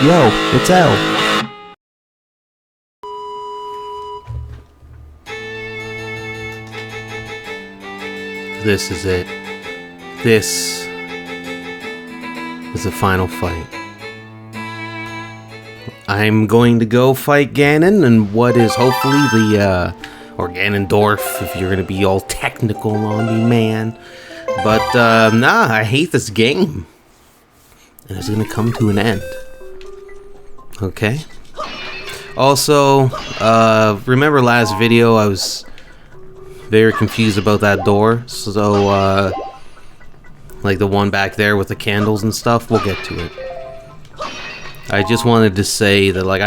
Yo, it's L. This is it. This is the final fight. I'm going to go fight Ganon and what is hopefully the, or Ganondorf, if you're gonna be all technical on me, man. But, nah, I hate this game. And it's gonna come to an end. Okay? Also, remember last video, I was very confused about that door. So, like the one back there with the candles and stuff, we'll get to it. I just wanted to say that, like,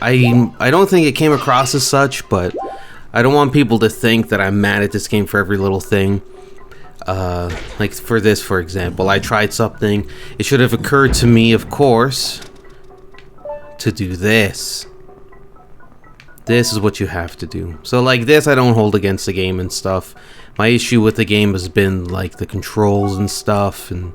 I don't think it came across as such, but I don't want people to think that I'm mad at this game for every little thing. Like for this, for example, I tried something. It should have occurred to me, of course, to do this. This is what you have to do. So like this, I don't hold against the game and stuff. My issue with the game has been like the controls and stuff, and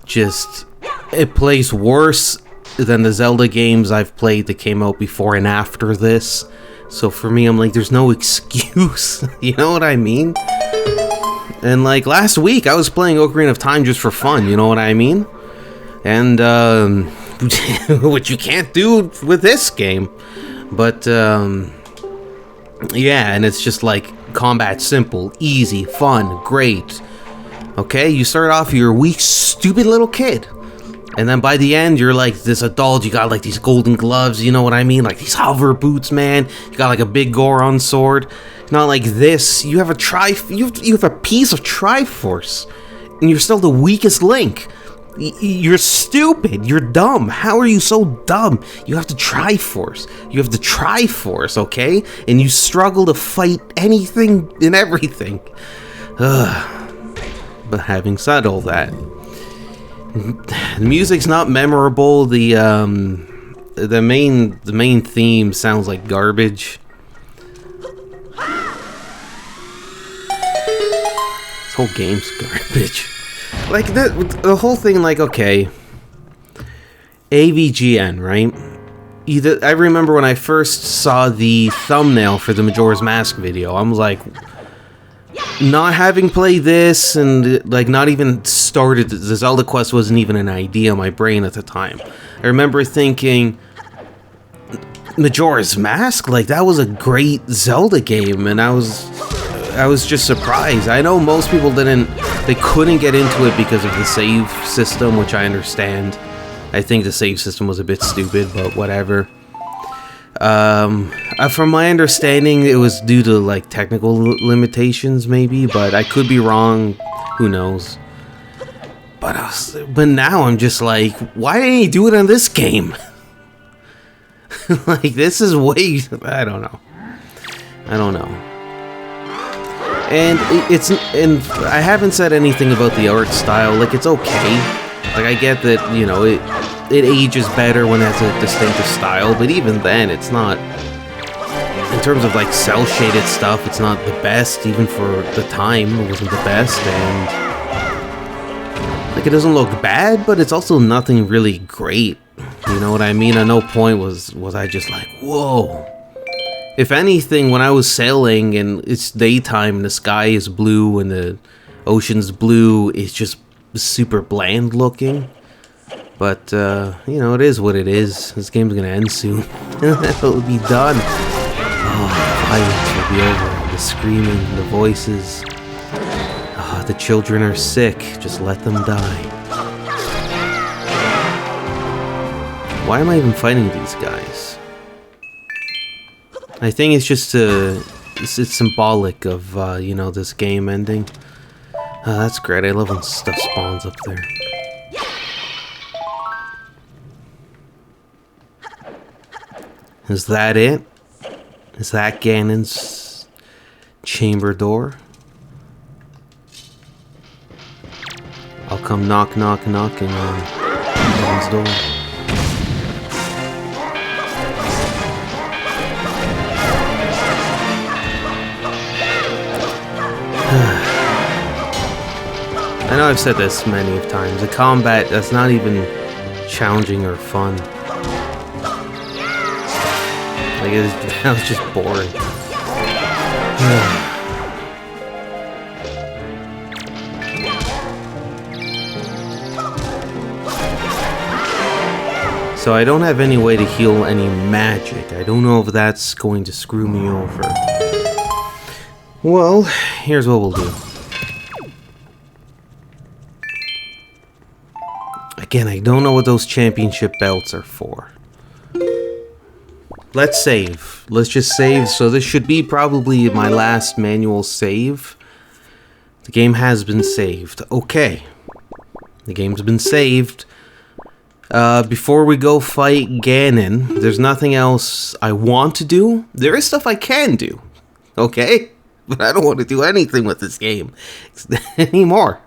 just it plays worse than the Zelda games I've played that came out before and after this. So for me, I'm like, there's no excuse. You know what I mean? And like last week, I was playing Ocarina of Time just for fun. You know what I mean? And which you can't do with this game. But yeah, and it's just like combat simple, easy, fun, great. Okay, you start off, you're a weak, stupid little kid. And then by the end, you're like this adult, you got like these golden gloves, you know what I mean? Like these hover boots, man. You got like a big Goron sword. Not like this. You have a you have a piece of Triforce. And you're still the weakest Link. You're stupid. You're dumb. How are you so dumb? You have the Triforce. You have the Triforce, okay? And you struggle to fight anything and everything. Ugh. But having said all that, the music's not memorable. The main theme sounds like garbage. This whole game's garbage. Like the whole thing, like, okay, AVGN, right? I remember when I first saw the thumbnail for the Majora's Mask video, I was like, not having played this and like not even started, the Zelda quest wasn't even an idea in my brain at the time. I remember thinking, Majora's Mask, like that was a great Zelda game, and I was just surprised. I know most people they couldn't get into it because of the save system, which I understand. I think the save system was a bit stupid, but whatever. From my understanding, it was due to like technical limitations, maybe, but I could be wrong. Who knows? But now I'm just like, why didn't he do it in this game? Like this is way. I don't know. And I haven't said anything about the art style. Like it's okay. Like I get that, you know, it ages better when it has a distinctive style, but even then, it's not. In terms of like cell shaded stuff, it's not the best. Even for the time, it wasn't the best, and like it doesn't look bad, but it's also nothing really great. You know what I mean? At no point was I just like, whoa. If anything, when I was sailing and it's daytime and the sky is blue and the ocean's blue, it's just super bland looking. But, you know, it is what it is. This game's gonna end soon. It'll be done. Oh, the violence will be over. The screaming, the voices. Oh, the children are sick. Just let them die. Why am I even fighting these guys? I think it's just it's symbolic of, you know, this game ending. That's great. I love when stuff spawns up there. Is that it? Is that Ganon's chamber door? I'll come knocking on Ganon's door. I know I've said this many of times. A combat that's not even challenging or fun. Like, that was just boring. So I don't have any way to heal any magic. I don't know if that's going to screw me over. Well, here's what we'll do. Again, I don't know what those championship belts are for. Let's save. Let's just save. So this should be probably my last manual save. The game has been saved. Okay. The game's been saved. Before we go fight Ganon, there's nothing else I want to do. There is stuff I can do. Okay? But I don't want to do anything with this game anymore.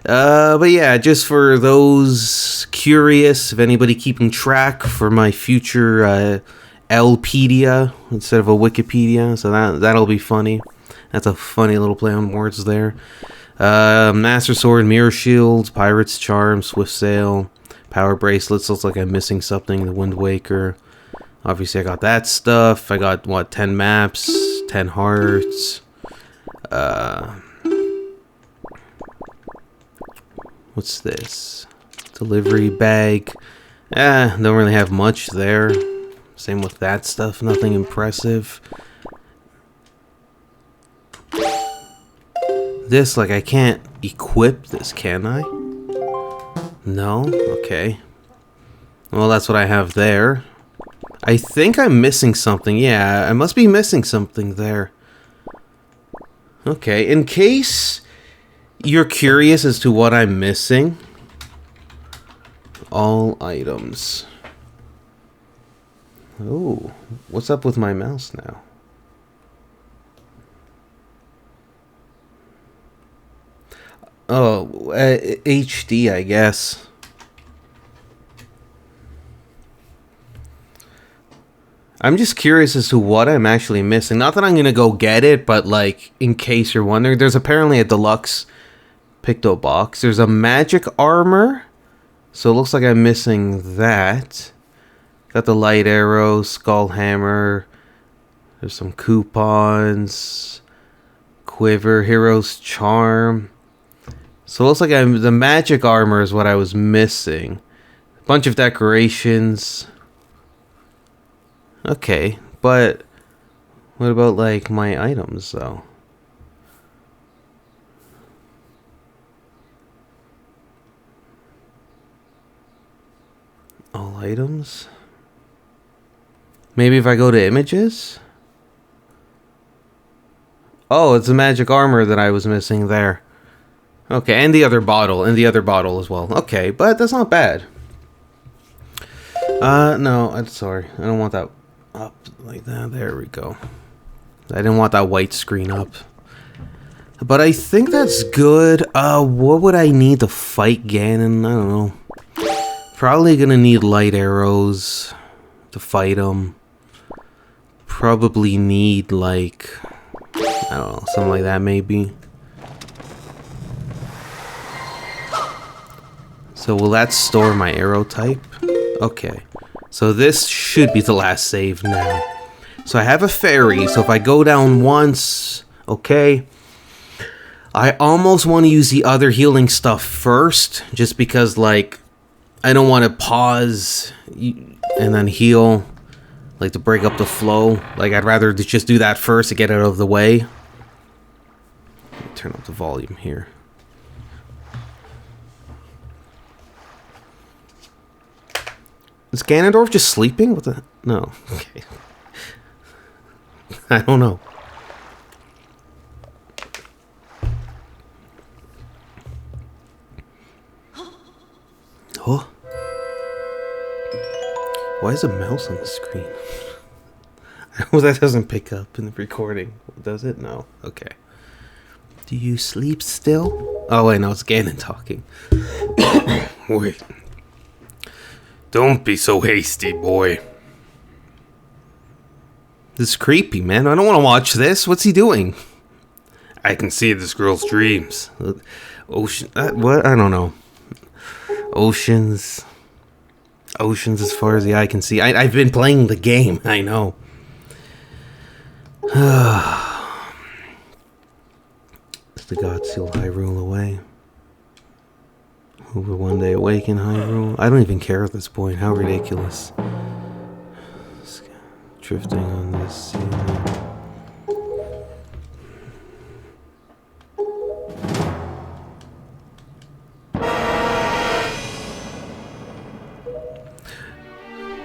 But yeah, just for those curious, if anybody keeping track for my future Lpedia instead of a Wikipedia, so that'll be funny. That's a funny little play on words there. Master Sword, Mirror Shield, Pirate's Charm, Swift Sail, Power Bracelets. Looks like I'm missing something. The Wind Waker. Obviously, I got that stuff. I got, what, 10 maps, 10 hearts. What's this? Delivery bag. Don't really have much there. Same with that stuff. Nothing impressive. This, like, I can't equip this, can I? No? Okay. Well, that's what I have there. I think I'm missing something. Yeah, I must be missing something there. Okay, in case you're curious as to what I'm missing, all items. Oh, what's up with my mouse now? Oh, HD, I guess. I'm just curious as to what I'm actually missing. Not that I'm gonna go get it, but like, in case you're wondering, there's apparently a deluxe Picto box. There's a magic armor, so it looks like I'm missing that. Got the light arrow, skull hammer. There's some coupons, quiver, hero's charm. So it looks like the magic armor is what I was missing. A bunch of decorations. Okay, but what about like my items though? All items? Maybe if I go to images? Oh, it's the magic armor that I was missing there. Okay, and the other bottle, as well. Okay, but that's not bad. No, I'm sorry. I don't want that up like that. There we go. I didn't want that white screen up. But I think that's good. What would I need to fight Ganon? I don't know. Probably gonna need light arrows to fight him. Probably need, like, I don't know, something like that maybe. So will that store my arrow type? Okay. So this should be the last save now. So I have a fairy, so if I go down once, okay. I almost want to use the other healing stuff first, just because, like, I don't want to pause and then heal, like, to break up the flow. Like, I'd rather just do that first to get it out of the way. Let me turn up the volume here. Is Ganondorf just sleeping? What the? No. Okay. I don't know. Oh. Why is a mouse on the screen? Well, that doesn't pick up in the recording. Does it? No. Okay. Do you sleep still? Oh, wait, no, it's Ganon talking. Wait. Don't be so hasty, boy. This is creepy, man. I don't want to watch this. What's he doing? I can see this girl's dreams. Ocean. What? I don't know. Oceans. Oceans as far as the eye can see. I've been playing the game. I know. The gods seal Hyrule away. Who will one day awaken Hyrule? I don't even care at this point. How ridiculous. Drifting on this ceiling.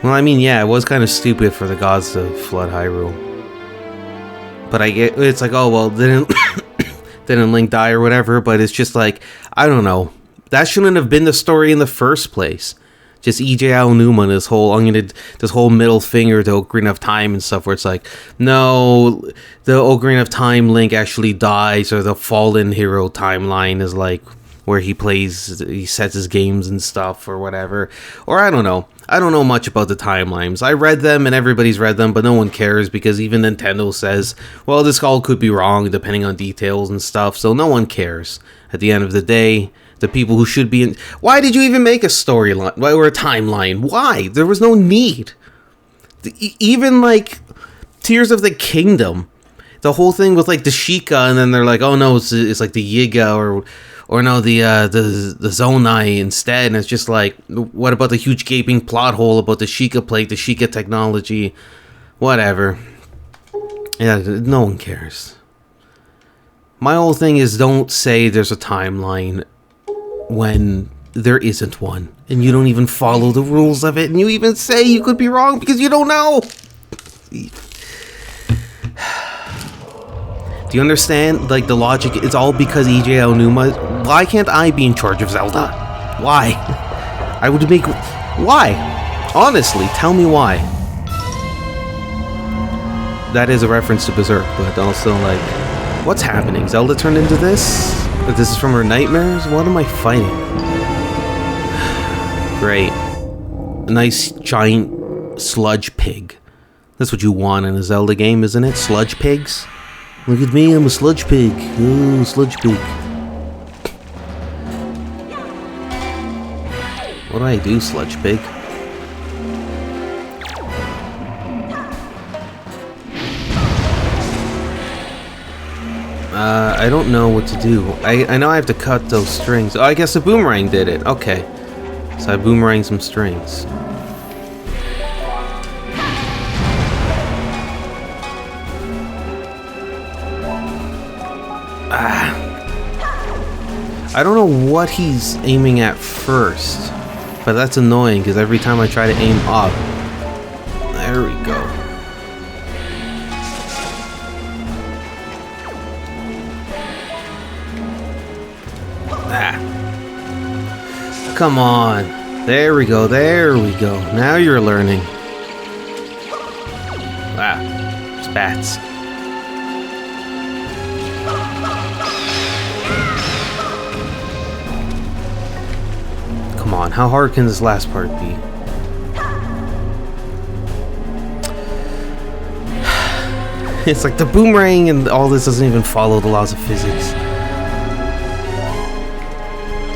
Well, I mean, yeah, it was kind of stupid for the gods to flood Hyrule. But I get, it's like, oh, well, didn't Link die or whatever, but it's just like, I don't know. That shouldn't have been the story in the first place. Just EJ Aonuma and this whole middle finger to Ocarina of Time and stuff, where it's like, no, the Ocarina of Time Link actually dies, or the Fallen Hero timeline is like where he sets his games and stuff or whatever. Or I don't know. I don't know much about the timelines. I read them and everybody's read them, but no one cares because even Nintendo says, well, this all could be wrong depending on details and stuff, so no one cares. At the end of the day, the people who should be in... Why did you even make a storyline or a timeline? Why? There was no need. Even like Tears of the Kingdom, the whole thing with like the Sheikah, and then they're like, oh no, it's like the Yiga or no, the Zonai instead, and it's just like, what about the huge gaping plot hole about the Sheikah plate, the Sheikah technology, whatever. Yeah, no one cares. My whole thing is, don't say there's a timeline when there isn't one, and you don't even follow the rules of it, and you even say you could be wrong because you don't know. Do you understand, like, the logic? It's all because EJ Aonuma. Why can't I be in charge of Zelda? Why? I would make... Why? Honestly, tell me why. That is a reference to Berserk, but also, like, what's happening? Zelda turned into this? But this is from her nightmares? What am I fighting? Great. A nice, giant sludge pig. That's what you want in a Zelda game, isn't it? Sludge pigs? Look at me, I'm a sludge pig. Ooh, sludge pig. What do I do, sludge pig? I don't know what to do. I know I have to cut those strings. Oh, I guess the boomerang did it. Okay. So I boomerang some strings. I don't know what he's aiming at first, but that's annoying because every time I try to aim up, there we go. Come on. There we go, there we go. Now you're learning. Spats. Come on, how hard can this last part be? It's like the boomerang and all this doesn't even follow the laws of physics.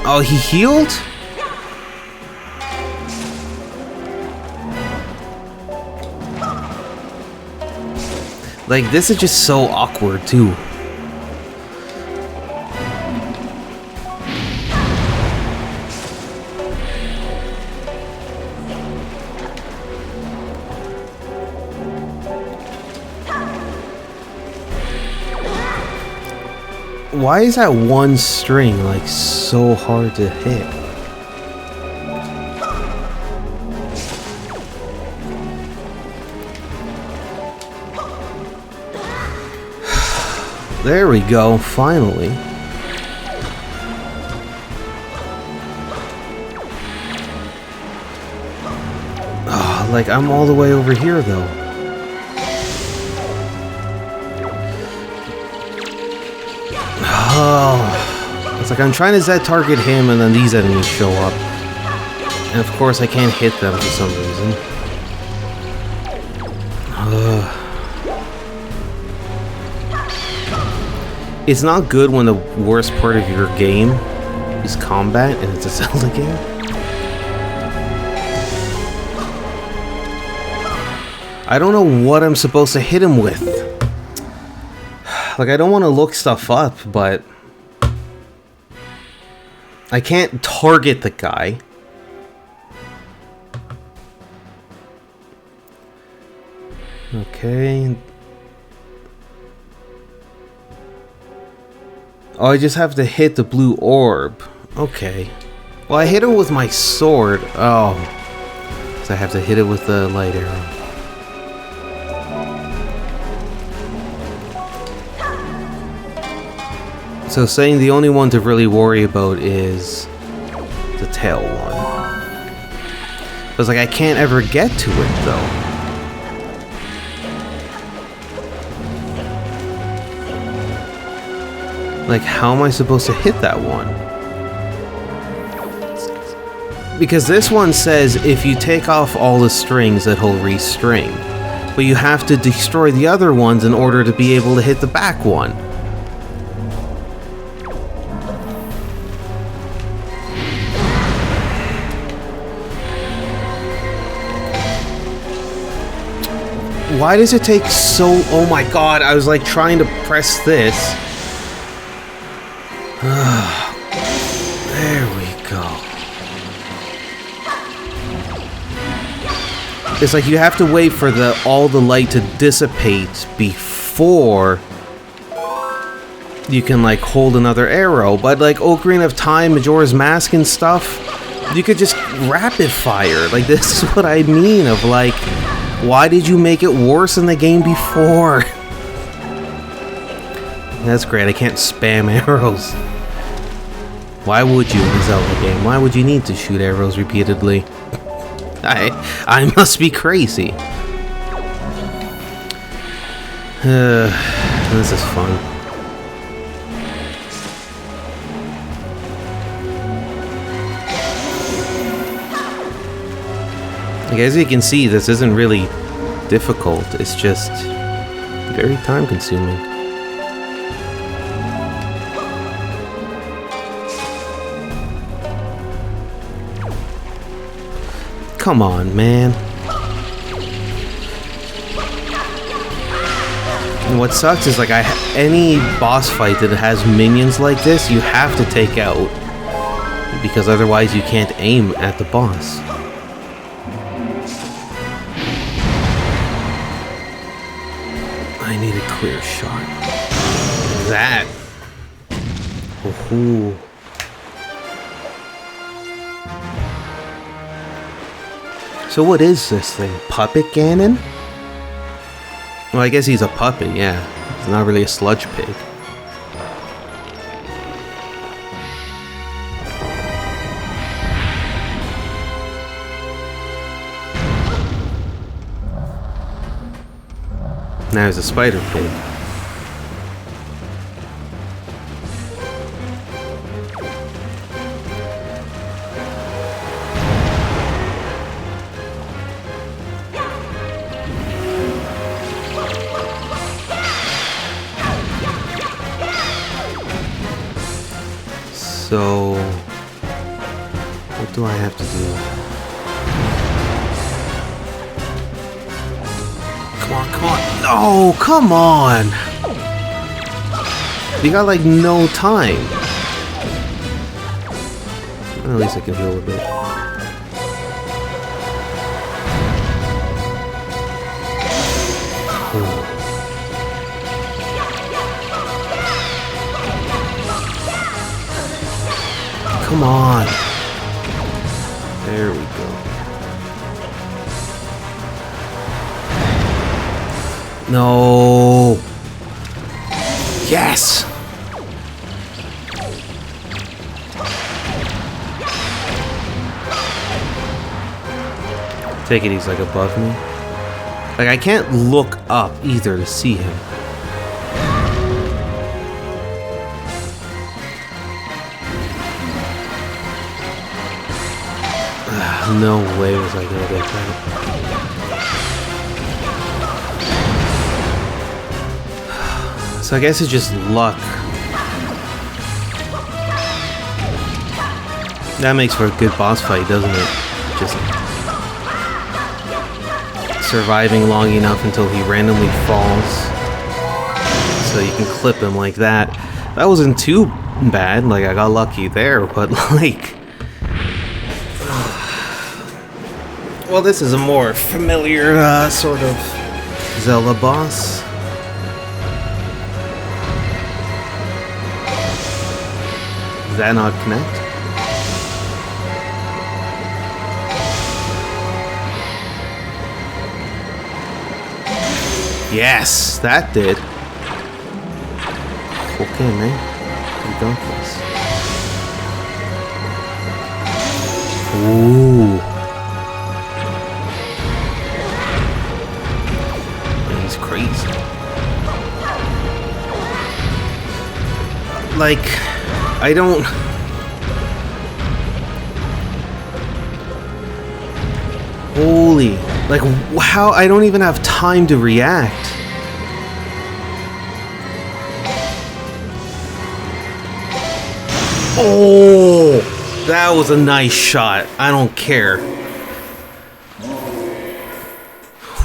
Oh, he healed? Like, this is just so awkward, too. Why is that one string, like, so hard to hit? There we go, finally. Oh, like, I'm all the way over here, though. Oh, it's like I'm trying to Z-target him and then these enemies show up. And of course I can't hit them for some reason. It's not good when the worst part of your game is combat and it's a Zelda game. I don't know what I'm supposed to hit him with. Like, I don't want to look stuff up, but I can't target the guy. Okay. Oh, I just have to hit the blue orb. Okay. Well, I hit it with my sword. Oh. So I have to hit it with the light arrow. So saying the only one to really worry about is the tail one. Because, like, I can't ever get to it, though. Like, how am I supposed to hit that one? Because this one says if you take off all the strings that he'll restring. But you have to destroy the other ones in order to be able to hit the back one. Why does it take so... Oh my god, I was like trying to press this. There we go. It's like you have to wait for all the light to dissipate before you can like hold another arrow. But like Ocarina of Time, Majora's Mask and stuff, you could just rapid fire. Like, this is what I mean of like, why did you make it worse in the game before? That's great, I can't spam arrows. Why would you in a Zelda game? Why would you need to shoot arrows repeatedly? I must be crazy. This is fun. Like, as you can see, this isn't really difficult. It's just very time consuming. Come on, man. And what sucks is like any boss fight that has minions like this, you have to take out. Because otherwise you can't aim at the boss. I need a clear shot. That. Ooh. So what is this thing? Puppet Ganon? Well, I guess he's a puppet, yeah. He's not really a sludge pig. Now he's a spider pig. So, what do I have to do? Come on, come on. No, come on. You got like no time. Well, at least I can heal a bit. Come on. There we go. No. Yes. Take it he's like above me. Like, I can't look up either to see him. No way was I gonna get that. So I guess it's just luck. That makes for a good boss fight, doesn't it? Just surviving long enough until he randomly falls. So you can clip him like that. That wasn't too bad, like I got lucky there, but like... Well, this is a more familiar sort of Zelda boss. Does that not connect? Yes, that did. Okay, man. You got this. Ooh. He's crazy. Like, I don't... Holy... Like, how... I don't even have time to react. Oh! That was a nice shot. I don't care.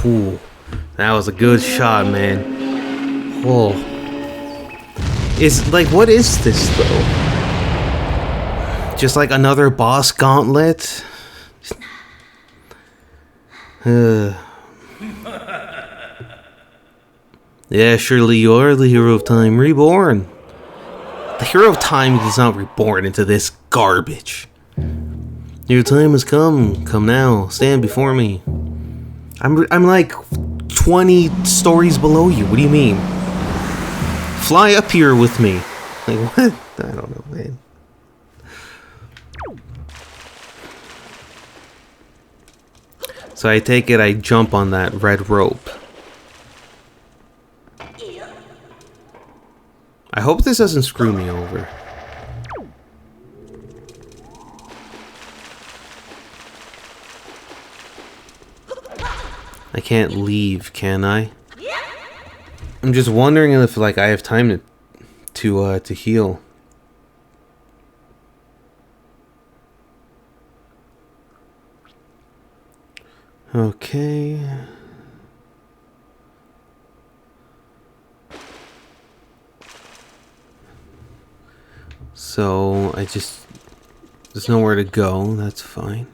Ooh. That was a good shot, man. Oh. Is, like, what is this, though? Just like another boss gauntlet? Yeah, surely you are the hero of time reborn. The hero of time is not reborn into this garbage. Your time has come. Come now. Stand before me. I'm like 20 stories below you. What do you mean? Fly up here with me. Like, what? I don't know, man. So I take it I jump on that red rope. I hope this doesn't screw me over. I can't leave, can I? I'm just wondering if, like, I have time to heal. Okay. So, there's nowhere to go, that's fine.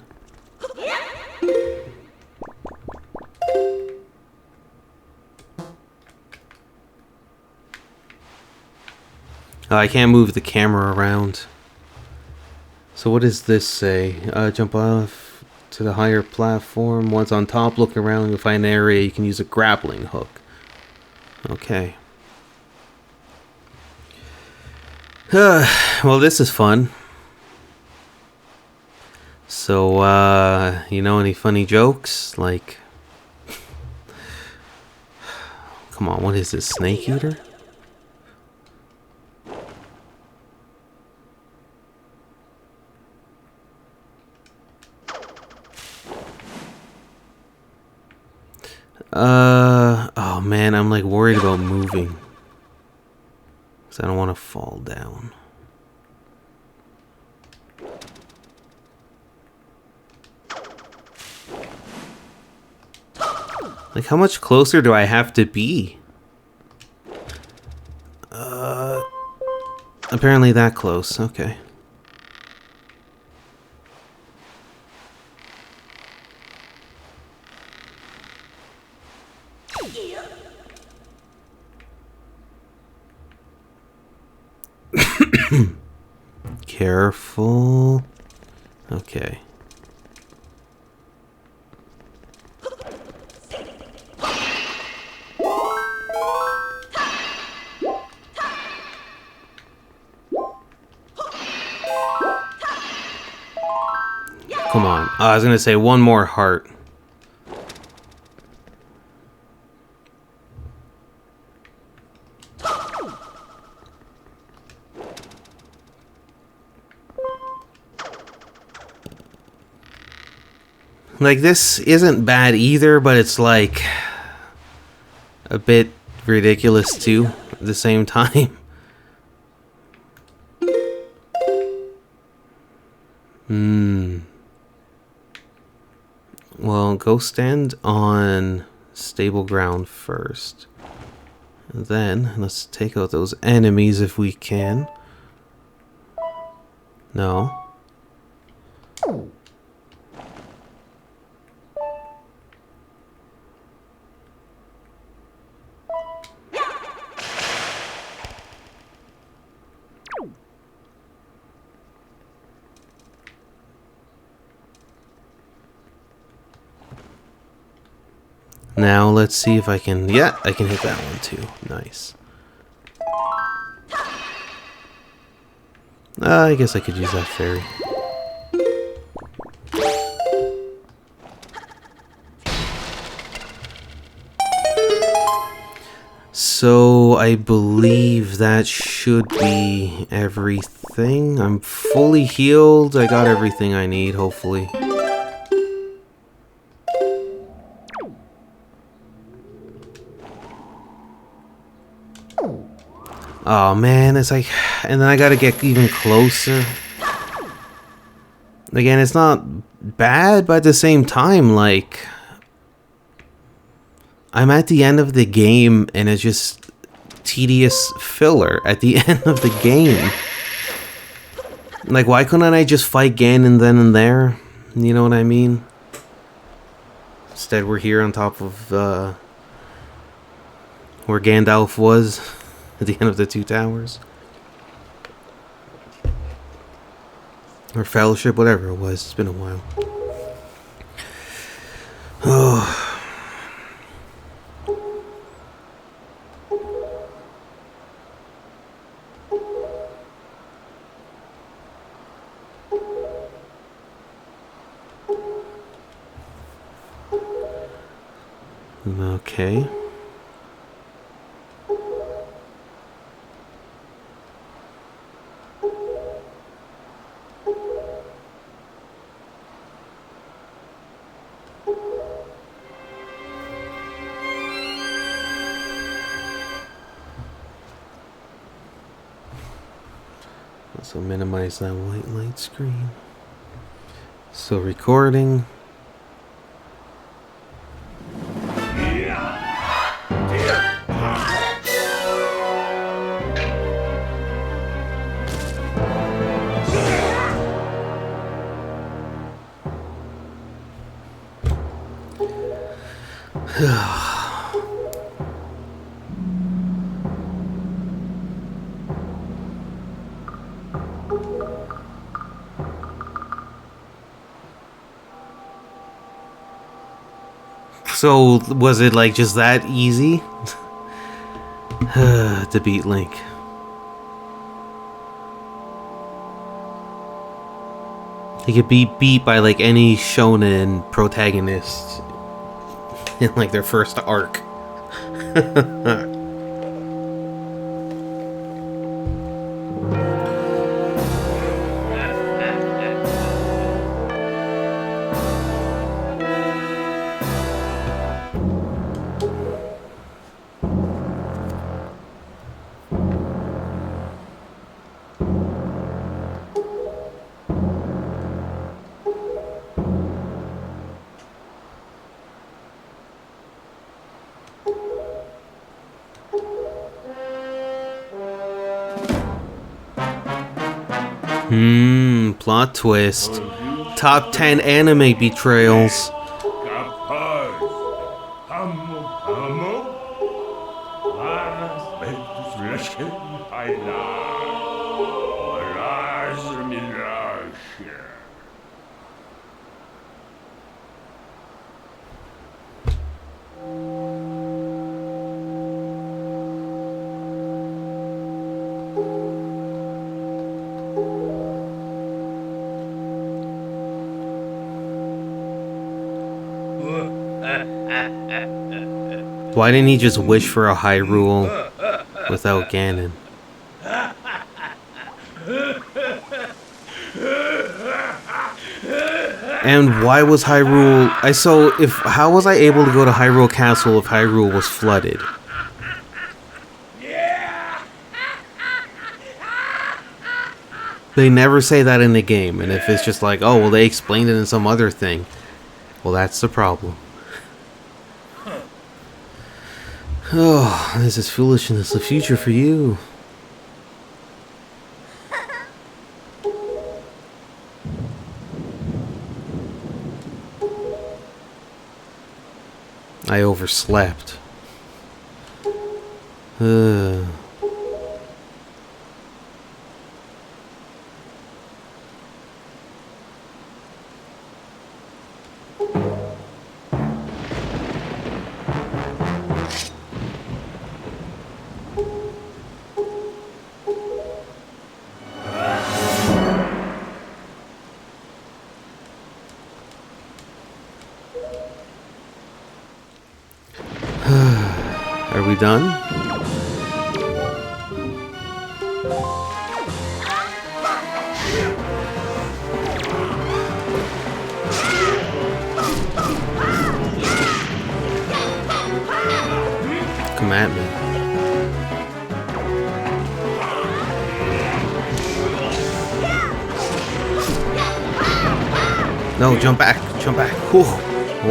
I can't move the camera around. So what does this say? Jump off to the higher platform. Once on top, look around. You'll find an area you can use a grappling hook. Okay. Well, this is fun. So, you know, any funny jokes? Like... Come on, what is this? Snake Eater? Oh man, I'm like worried about moving. Because I don't want to fall down. Like, how much closer do I have to be? Apparently that close, okay. Careful. Okay. Come on. I was gonna say one more heart. Like, this isn't bad either, but it's like a bit ridiculous too at the same time. Well, go stand on stable ground first. And then, let's take out those enemies if we can. No. Now let's see if I can... Yeah, I can hit that one too. Nice. I guess I could use that fairy. So I believe that should be everything. I'm fully healed. I got everything I need, hopefully. Oh man, it's like, and then I gotta get even closer. Again, it's not bad, but at the same time, like, I'm at the end of the game and it's just tedious filler at the end of the game. Like, why couldn't I just fight Ganon then and there? You know what I mean? Instead, we're here on top of where Gandalf was. At the end of the two towers. Or Fellowship, whatever it was. It's been a while. Oh. Okay. So minimize that white light screen. So recording. So, was it like just that easy to beat Link? He could be beat by like any shonen protagonist in like their first arc. Plot twist. Top 10 anime betrayals. Why didn't he just wish for a Hyrule without Ganon? And why was Hyrule... how was I able to go to Hyrule Castle if Hyrule was flooded? They never say that in the game, and if it's just like, oh, well, they explained it in some other thing, well, that's the problem. Oh, this is foolishness. The future for you. I overslept. Are we done? Come at me. No, jump back. Jump back. Whew.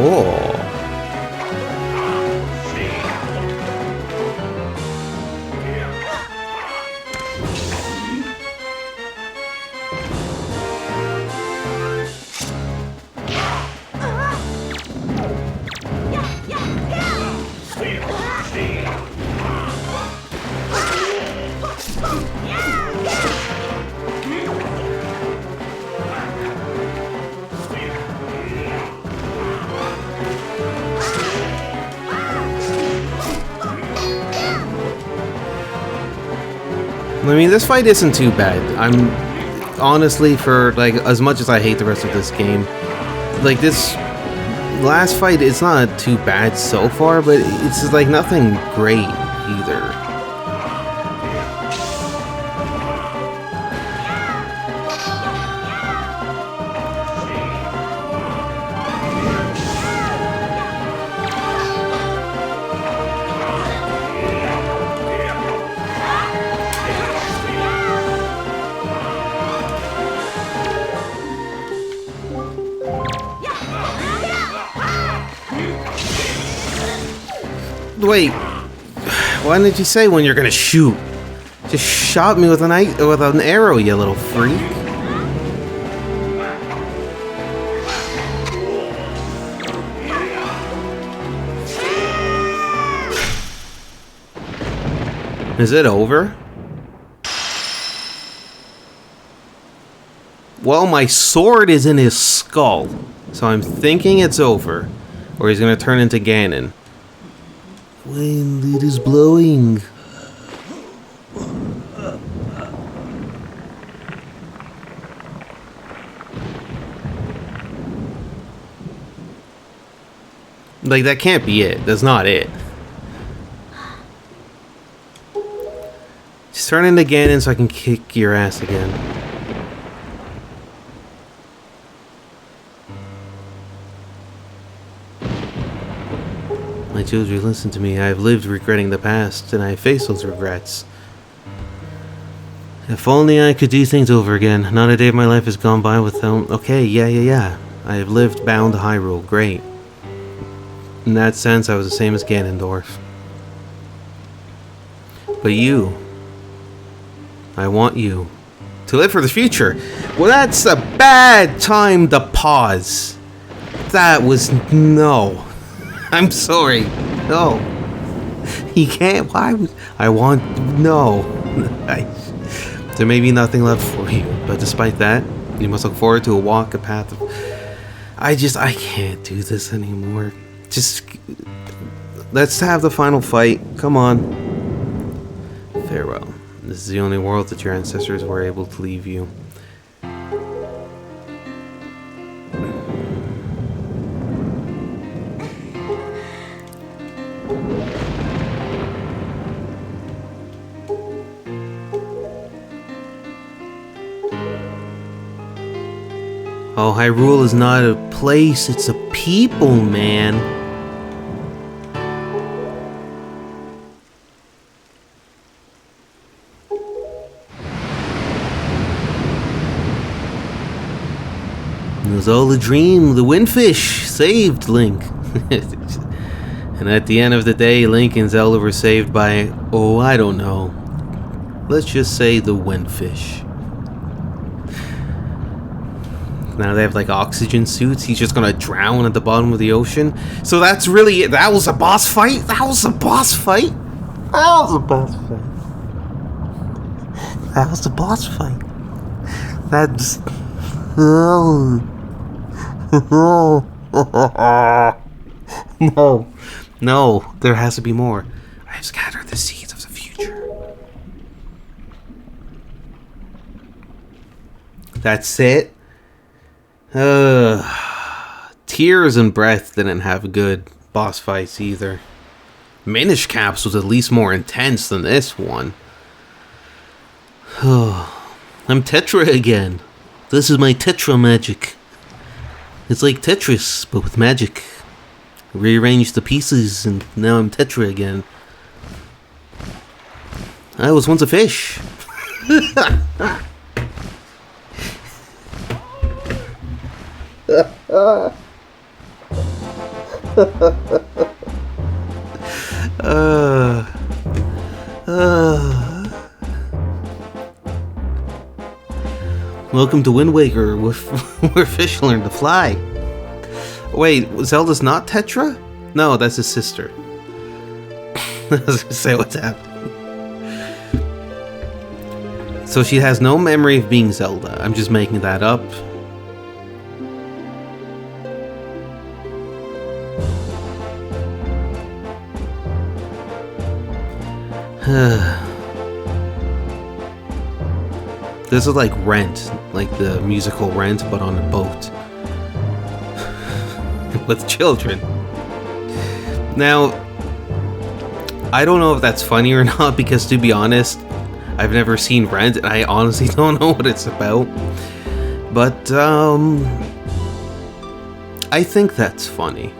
Oh. I mean, this fight isn't too bad. I'm honestly, for like, as much as I hate the rest of this game, like this last fight, it's not too bad so far, but it's just, like, nothing great either. Wait, why didn't you say when you're gonna shoot? Just shot me with an arrow, you little freak. Is it over? Well, my sword is in his skull, so I'm thinking it's over, or he's gonna turn into Ganon. Wind, it is blowing. Like, that can't be it. That's not it. Just turn into Ganon so I can kick your ass again. My children, listen to me. I have lived regretting the past, and I face those regrets. If only I could do things over again. Not a day of my life has gone by without... Okay, yeah. I have lived bound to Hyrule. Great. In that sense, I was the same as Ganondorf. But you... I want you to live for the future. Well, that's a bad time to pause. That was... No. I'm sorry. No. He can't. Why would I want... No. There may be nothing left for you, but despite that, you must look forward to a path of... I can't do this anymore. Just... Let's have the final fight. Come on. Farewell. This is the only world that your ancestors were able to leave you. Oh, Hyrule is not a place, it's a people, man. was all a dream. The windfish saved Link. And at the end of the day, Link and Zelda were saved by, oh, I don't know. Let's just say the windfish. Now they have like oxygen suits. He's just gonna drown at the bottom of the ocean. So that's really it. That was a boss fight? That was a boss fight? That was a boss fight. That was a boss fight. That's... No. No, there has to be more. I have scattered the seeds of the future. That's it? Tears and Breath didn't have good boss fights either. Minish Caps was at least more intense than this one. I'm Tetra again. This is my Tetra magic. It's like Tetris, but with magic. I rearranged the pieces and now I'm Tetra again. I was once a fish. Welcome to Wind Waker, where fish learn to fly. Wait, Zelda's not Tetra? No, that's his sister. I was gonna say, what's happening? So she has no memory of being Zelda. I'm just making that up. This is like Rent, like the musical Rent, but on a boat. With children. Now, I don't know if that's funny or not, because to be honest, I've never seen Rent, and I honestly don't know what it's about. But, I think that's funny.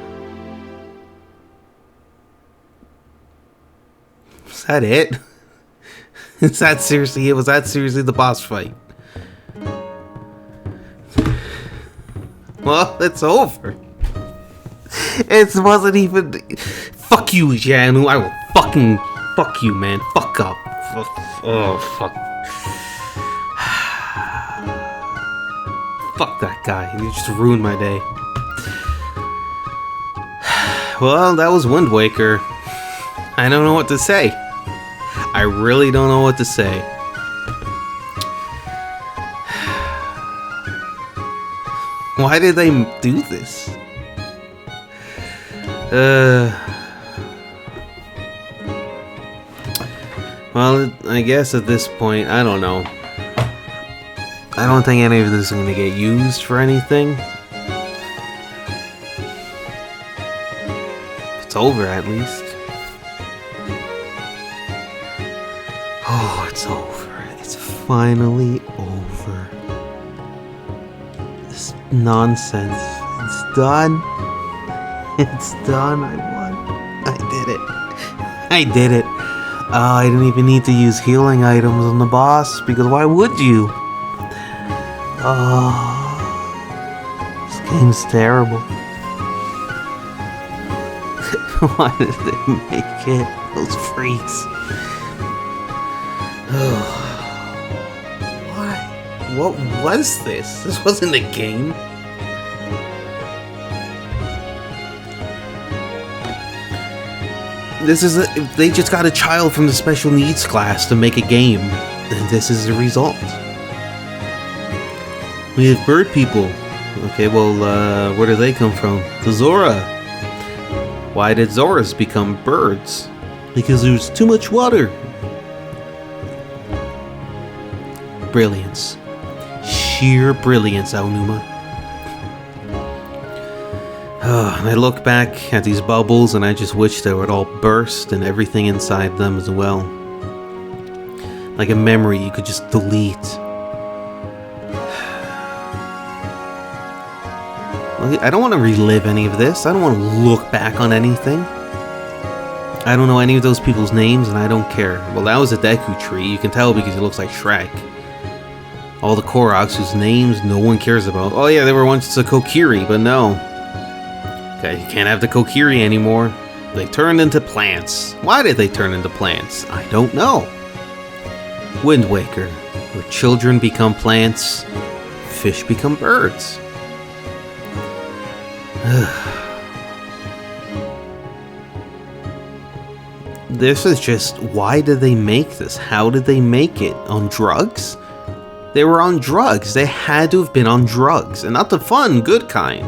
Is that it? Is that seriously it? Was that seriously the boss fight? Well, it's over. It wasn't even... Fuck you, Janu. I will fucking... Fuck you, man. Fuck up. Oh, fuck. Fuck that guy. He just ruined my day. Well, that was Wind Waker. I don't know what to say. I really don't know what to say. Why did they do this? Well, I guess at this point, I don't know. I don't think any of this is going to get used for anything. It's over, at least. Oh, it's over. It's finally over. This nonsense. It's done. It's done. I won. I did it. I did it. I didn't even need to use healing items on the boss, because why would you? Oh, this game's terrible. Why did they make it? Those freaks. Why? What was this? This wasn't a game. This is they just got a child from the special needs class to make a game, and this is the result. We have bird people. Okay, well, where do they come from? The Zora. Why did Zoras become birds? Because there's too much water. Brilliance. Sheer brilliance, Aonuma. And I look back at these bubbles and I just wish they would all burst and everything inside them as well. Like a memory you could just delete. I don't want to relive any of this. I don't want to look back on anything. I don't know any of those people's names and I don't care. Well, that was a Deku tree. You can tell because it looks like Shrek. All the Koroks whose names no one cares about. Oh yeah, they were once a Kokiri, but no. Okay, you can't have the Kokiri anymore. They turned into plants. Why did they turn into plants? I don't know. Wind Waker, where children become plants, fish become birds. This is just, why did they make this? How did they make it? On drugs? They were on drugs. They had to have been on drugs. And not the fun, good kind.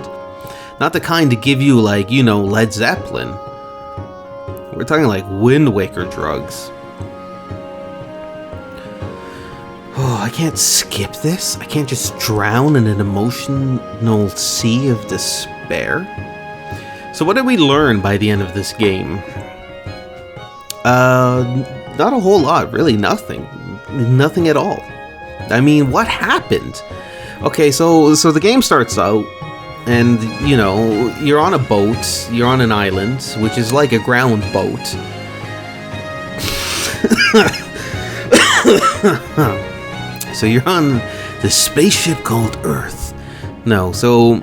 Not the kind to give you, like, you know, Led Zeppelin. We're talking like Wind Waker drugs. Oh, I can't skip this? I can't just drown in an emotional sea of despair? So what did we learn by the end of this game? Not a whole lot, really nothing. Nothing at all. I mean, what happened? Okay, so the game starts out, and, you know, you're on a boat, you're on an island, which is like a ground boat. So you're on the spaceship called Earth. No, so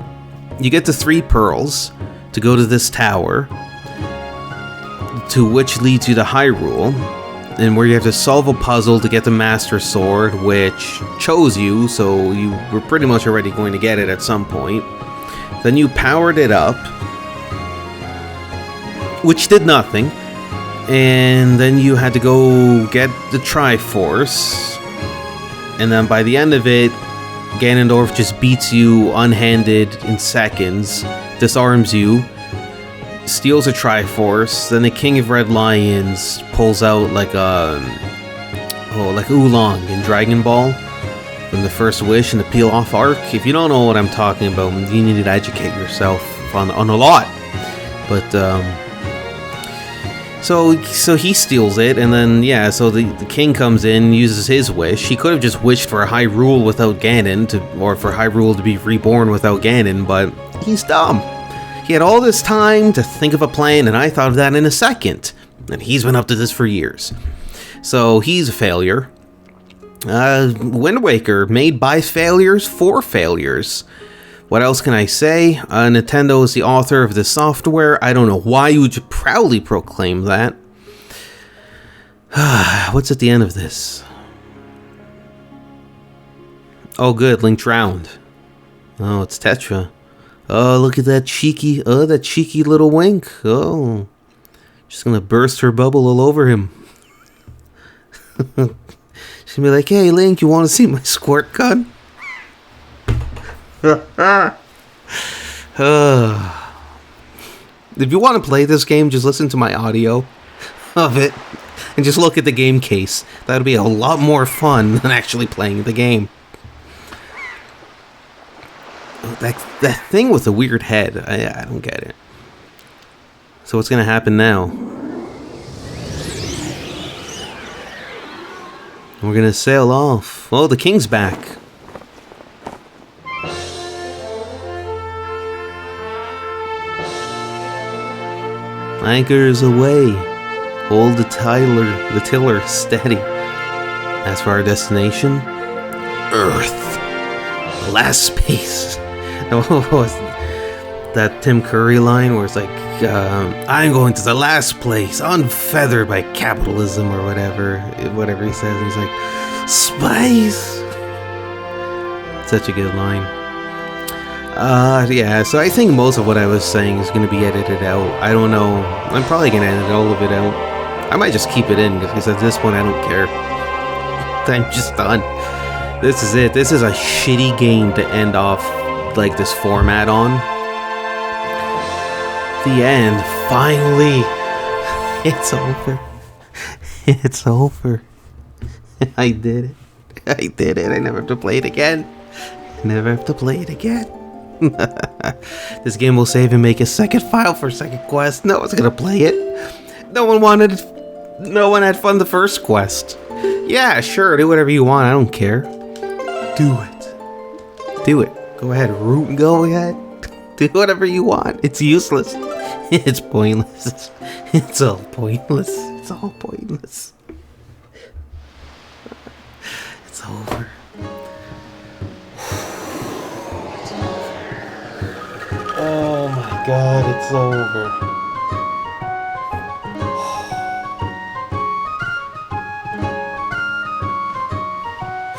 you get the 3 pearls to go to this tower, to which leads you to Hyrule, and where you have to solve a puzzle to get the Master Sword, which chose you, so you were pretty much already going to get it at some point. Then you powered it up, which did nothing, and then you had to go get the Triforce, and then by the end of it, Ganondorf just beats you unhanded in seconds, disarms you, steals a Triforce, then the King of Red Lions pulls out like like Oolong in Dragon Ball from the First Wish in the Peel Off arc. If you don't know what I'm talking about, you need to educate yourself on a lot. But so he steals it, and then yeah, so the king comes in, uses his wish. He could have just wished for Hyrule without Ganon, or for Hyrule to be reborn without Ganon, but he's dumb. He had all this time to think of a plan, and I thought of that in a second. And he's been up to this for years. So he's a failure. Wind Waker, made by failures for failures. What else can I say? Nintendo is the author of this software. I don't know why you would proudly proclaim that. What's at the end of this? Oh good, Link drowned. Oh, it's Tetra. Oh, look at that cheeky little wink. Oh, she's gonna burst her bubble all over him. She's gonna be like, hey, Link, you wanna see my squirt gun? If you want to play this game, just listen to my audio of it and just look at the game case. That'll be a lot more fun than actually playing the game. That thing with the weird head, I don't get it. So what's gonna happen now? We're gonna sail off. Oh, the king's back. Anchors away. Hold the tiller steady. As for our destination, Earth. Last space. That Tim Curry line where it's like, I'm going to the last place, unfeathered by capitalism or whatever he says. And he's like, space. Such a good line. Yeah, so I think most of what I was saying is going to be edited out. I don't know. I'm probably going to edit all of it out. I might just keep it in because at this point I don't care. I'm just done. This is it. This is a shitty game to end off like this format on. The end. Finally. It's over. It's over. I did it. I did it. I never have to play it again. Never have to play it again. This game will save and make a second file for second quest. No one's gonna play it. No one had fun the first quest. Yeah, sure, do whatever you want. I don't care. Do it. Do it. Go ahead. Go ahead. Do whatever you want. It's useless. It's pointless. It's all pointless. It's all pointless. It's over. God, it's over.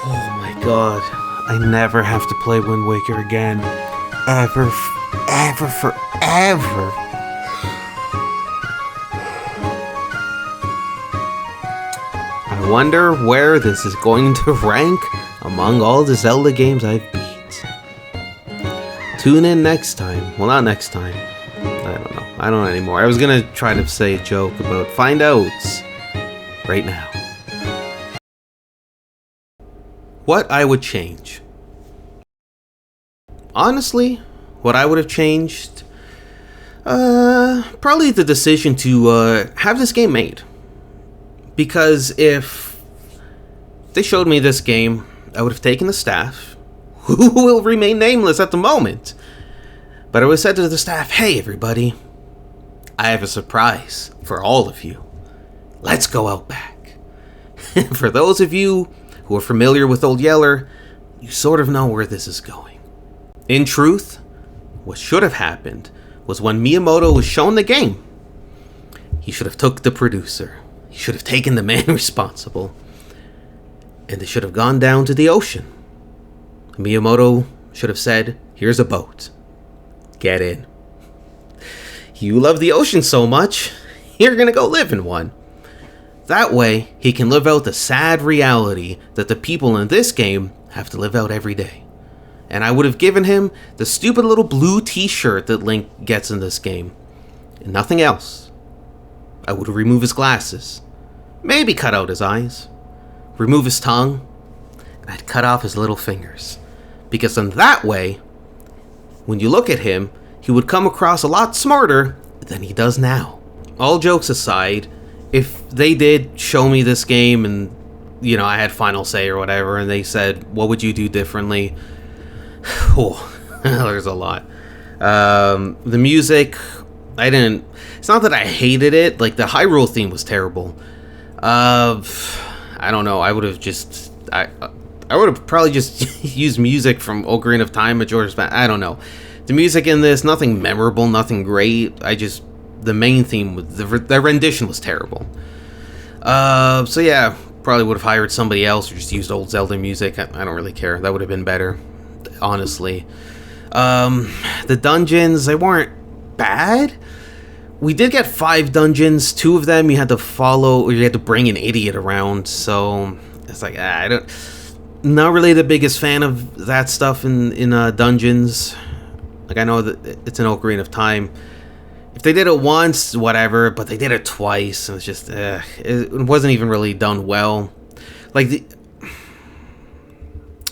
Oh my God. I never have to play Wind Waker again. Ever, forever. I wonder where this is going to rank among all the Zelda games I've beat. Tune in next time. Well, not next time. I don't know. I don't know anymore. I was gonna try to say a joke about find outs right now. What I would change. Honestly, what I would have changed, probably the decision to have this game made. Because if they showed me this game, I would have taken the staff, who will remain nameless at the moment. But I would have said to the staff, hey everybody, I have a surprise for all of you. Let's go out back. For those of you who are familiar with Old Yeller, you sort of know where this is going. In truth, what should have happened was when Miyamoto was shown the game, he should have took the producer. He should have taken the man responsible. And they should have gone down to the ocean. Miyamoto should have said, here's a boat. Get in. You love the ocean so much, you're gonna go live in one. That way, he can live out the sad reality that the people in this game have to live out every day. And I would have given him the stupid little blue t-shirt that Link gets in this game. And nothing else. I would remove his glasses. Maybe cut out his eyes. Remove his tongue. And I'd cut off his little fingers. Because in that way, when you look at him, he would come across a lot smarter than he does now. All jokes aside, if they did show me this game and, you know, I had final say or whatever, and they said, what would you do differently? Oh, there's a lot. The music, it's not that I hated it, like the Hyrule theme was terrible. I don't know, I would have probably just used music from Ocarina of Time, Majora's Mask, I don't know. The music in this, nothing memorable, nothing great, the main theme, the rendition was terrible. So yeah, probably would have hired somebody else or just used old Zelda music, I don't really care, that would have been better, honestly. The dungeons, they weren't bad. We did get 5 dungeons, 2 of them you had to follow, or you had to bring an idiot around, so it's like, not really the biggest fan of that stuff in dungeons. Like, I know that it's an Ocarina of Time. If they did it once, whatever, but they did it twice, and it's just, it wasn't even really done well. Like,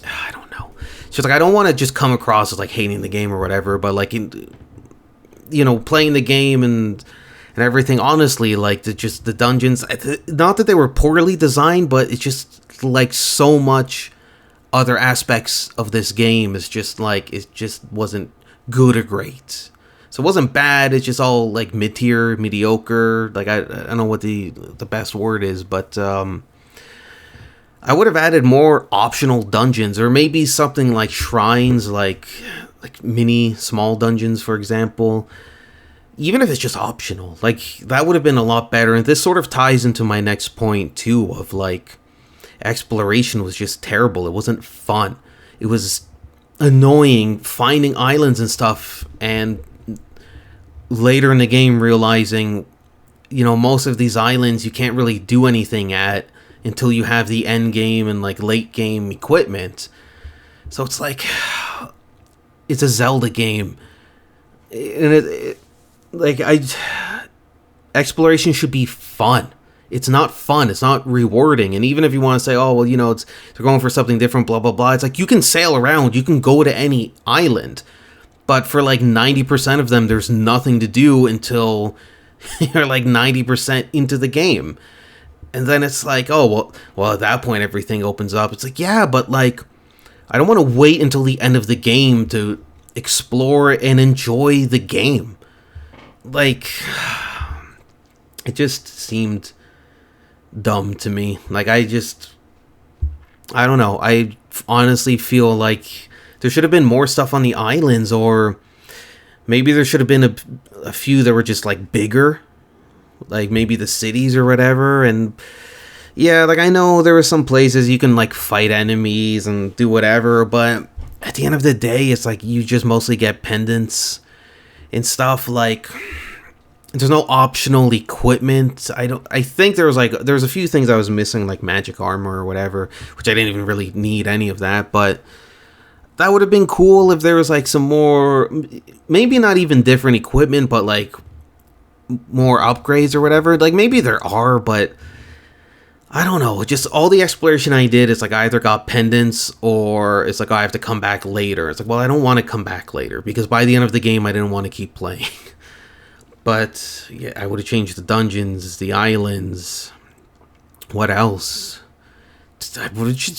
I don't know. It's just like, I don't want to just come across as, like, hating the game or whatever, but, like, playing the game and everything, honestly, like, the dungeons, not that they were poorly designed, but it's just, like, so much other aspects of this game is just, like, it just wasn't good or great. So it wasn't bad, it's just all, like, mid-tier, mediocre, like, I don't know what the best word is, but, I would have added more optional dungeons, or maybe something like shrines, like mini, small dungeons, for example. Even if it's just optional, like, that would have been a lot better, and this sort of ties into my next point, too, of, like, exploration was just terrible, it wasn't fun. It was annoying finding islands and stuff, and later in the game realizing, most of these islands you can't really do anything at until you have the end game and, like, late game equipment. So it's like, it's a Zelda game, and exploration should be fun. It's not fun. It's not rewarding. And even if you want to say, oh, well, they're going for something different, blah, blah, blah. It's like, you can sail around. You can go to any island. But for, like, 90% of them, there's nothing to do until you're, like, 90% into the game. And then it's like, oh, well, at that point, everything opens up. It's like, yeah, but, like, I don't want to wait until the end of the game to explore and enjoy the game. Like, it just seemed dumb to me. Like, I don't know. I honestly feel like there should have been more stuff on the islands, or Maybe there should have been a few that were just like bigger, like maybe the cities or whatever. And yeah, like I know there were some places you can like fight enemies and do whatever, but at the end of the day, it's like you just mostly get pendants and stuff. Like there's no optional equipment. I think there was a few things I was missing, like magic armor or whatever, which I didn't even really need any of that, but that would have been cool if there was like some more, maybe not even different equipment, but like more upgrades or whatever. Like maybe there are, but I don't know. Just all the exploration I did is like I either got pendants or it's like, oh, I have to come back later. It's like, well, I don't want to come back later because by the end of the game I didn't want to keep playing. But yeah, I would have changed the dungeons, the islands. What else?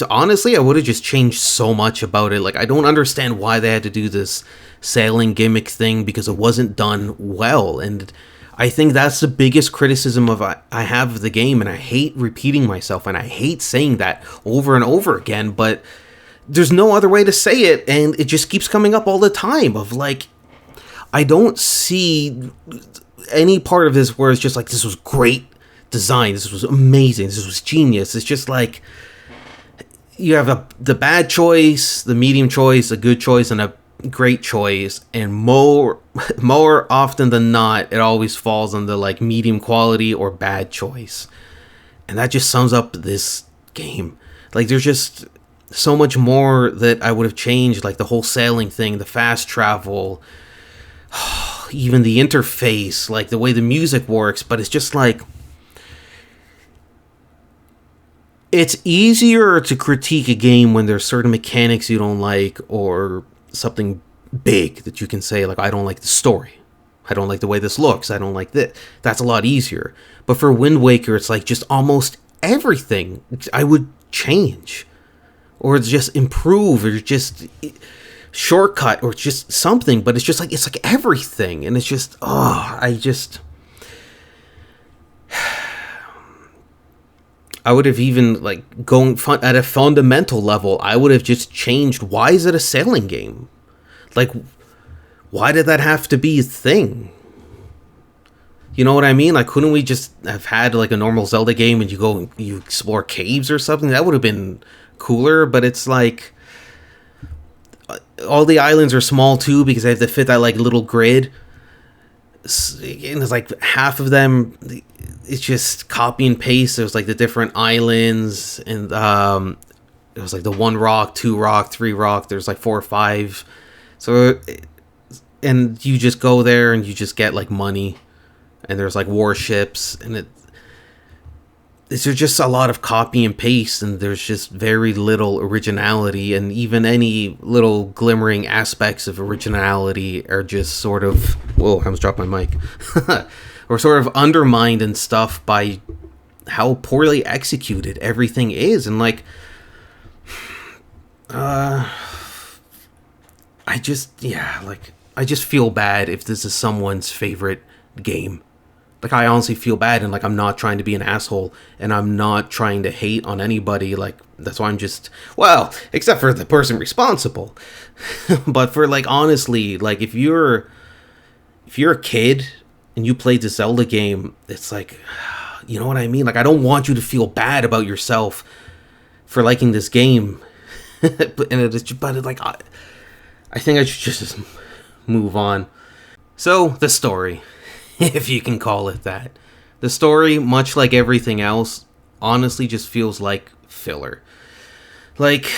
Honestly, I would have just changed so much about it. Like, I don't understand why they had to do this sailing gimmick thing because it wasn't done well. And I think that's the biggest criticism I have of the game. And I hate repeating myself and I hate saying that over and over again. But there's no other way to say it. And it just keeps coming up all the time of like, I don't see any part of this where it's just like, this was great design. This was amazing. This was genius. It's just like, you have the bad choice, the medium choice, a good choice, and a great choice, and more often than not, it always falls on the like medium quality or bad choice, and that just sums up this game. Like there's just so much more that I would have changed, like the whole sailing thing, the fast travel, even the interface, like the way the music works. But it's just like, it's easier to critique a game when there's certain mechanics you don't like or something big that you can say, like, I don't like the story. I don't like the way this looks. I don't like this. That's a lot easier. But for Wind Waker, it's like just almost everything I would change or just improve or just shortcut or just something. But it's like everything. And it's just, I would have even, like, going at a fundamental level, I would have just changed, why is it a sailing game? Like, why did that have to be a thing? You know what I mean? Like, couldn't we just have had, like, a normal Zelda game and you explore caves or something? That would have been cooler, but it's like, all the islands are small, too, because they have to fit that, like, little grid. And it's like, half of them, it's just copy and paste. There's like the different islands, and it was like the 1 rock, 2 rock, 3 rock. There's like 4 or 5. So, and you just go there and you just get like money, and there's like warships, and there's just a lot of copy and paste, and there's just very little originality, and even any little glimmering aspects of originality are just sort of, whoa, I almost dropped my mic, or sort of undermined and stuff by how poorly executed everything is. And like, I just feel bad if this is someone's favorite game. Like, I honestly feel bad, and like, I'm not trying to be an asshole, and I'm not trying to hate on anybody. Like, that's why I'm just, well, except for the person responsible. But for, like, honestly, like, if you're a kid and you played the Zelda game, it's like, you know what I mean? Like, I don't want you to feel bad about yourself for liking this game. I think I should just move on. So, the story. If you can call it that. The story, much like everything else, honestly just feels like filler. Like,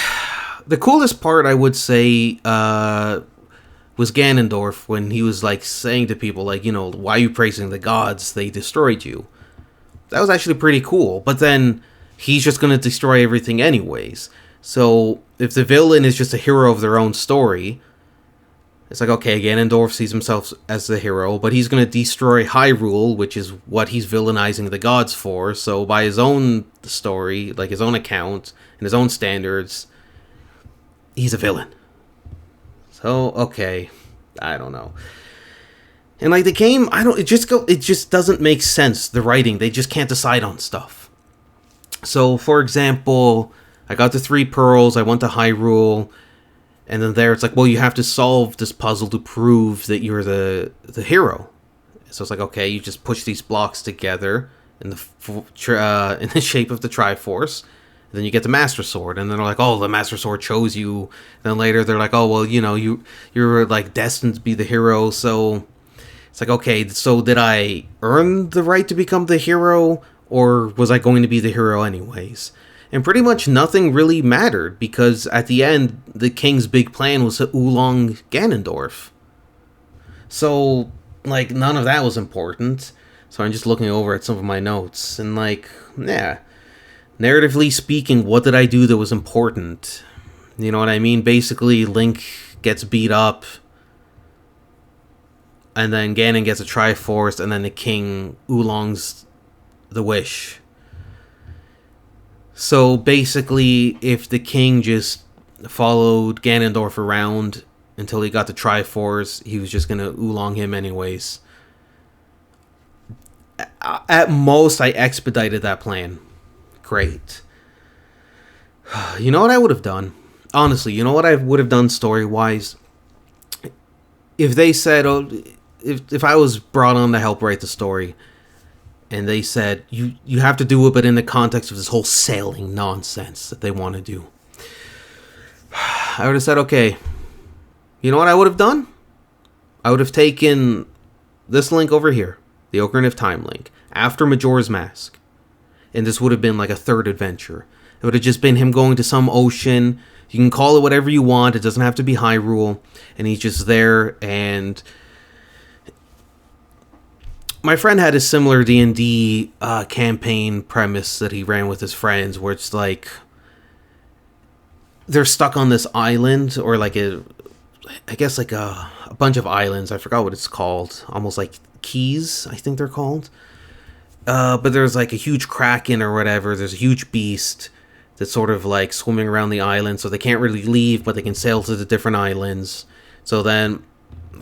the coolest part, I would say, was Ganondorf, when he was, like, saying to people, like, you know, why are you praising the gods? They destroyed you. That was actually pretty cool. But then, he's just gonna destroy everything anyways. So, if the villain is just a hero of their own story, it's like, okay, Ganondorf sees himself as the hero, but he's going to destroy Hyrule, which is what he's villainizing the gods for. So by his own story, like his own account and his own standards, he's a villain. So, okay, I don't know. And like the game, it just doesn't make sense. The writing, they just can't decide on stuff. So, for example, I got the 3 pearls, I went to Hyrule, And then there it's like, well, you have to solve this puzzle to prove that you're the hero. So it's like, okay, you just push these blocks together in in the shape of the Triforce. Then you get the Master Sword, and then they're like, oh, the Master Sword chose you. And then later they're like, oh, well, you know, you're like destined to be the hero. So it's like, okay, so did I earn the right to become the hero, or was I going to be the hero anyways? And pretty much nothing really mattered, because at the end, the king's big plan was to oolong Ganondorf. So, like, none of that was important. So I'm just looking over at some of my notes, and like, yeah. Narratively speaking, what did I do that was important? You know what I mean? Basically, Link gets beat up, and then Ganon gets a Triforce, and then the king oolongs the wish. So basically, if the king just followed Ganondorf around until he got the Triforce, he was just gonna oolong him anyways. At most, I expedited that plan. Great. You know what I would have done? Honestly, you know what I would have done story-wise? If they said, oh, if I was brought on to help write the story, and they said, you have to do it, but in the context of this whole sailing nonsense that they want to do, I would have said, okay, you know what I would have done? I would have taken this Link over here, the Ocarina of Time Link, after Majora's Mask. And this would have been like a third adventure. It would have just been him going to some ocean. You can call it whatever you want. It doesn't have to be Hyrule. And he's just there. And my friend had a similar D&D campaign premise that he ran with his friends, where it's like they're stuck on this island, or like I guess like a bunch of islands. I forgot what it's called. Almost like keys, I think they're called. But there's like a huge kraken or whatever. There's a huge beast that's sort of like swimming around the island, so they can't really leave, but they can sail to the different islands. So then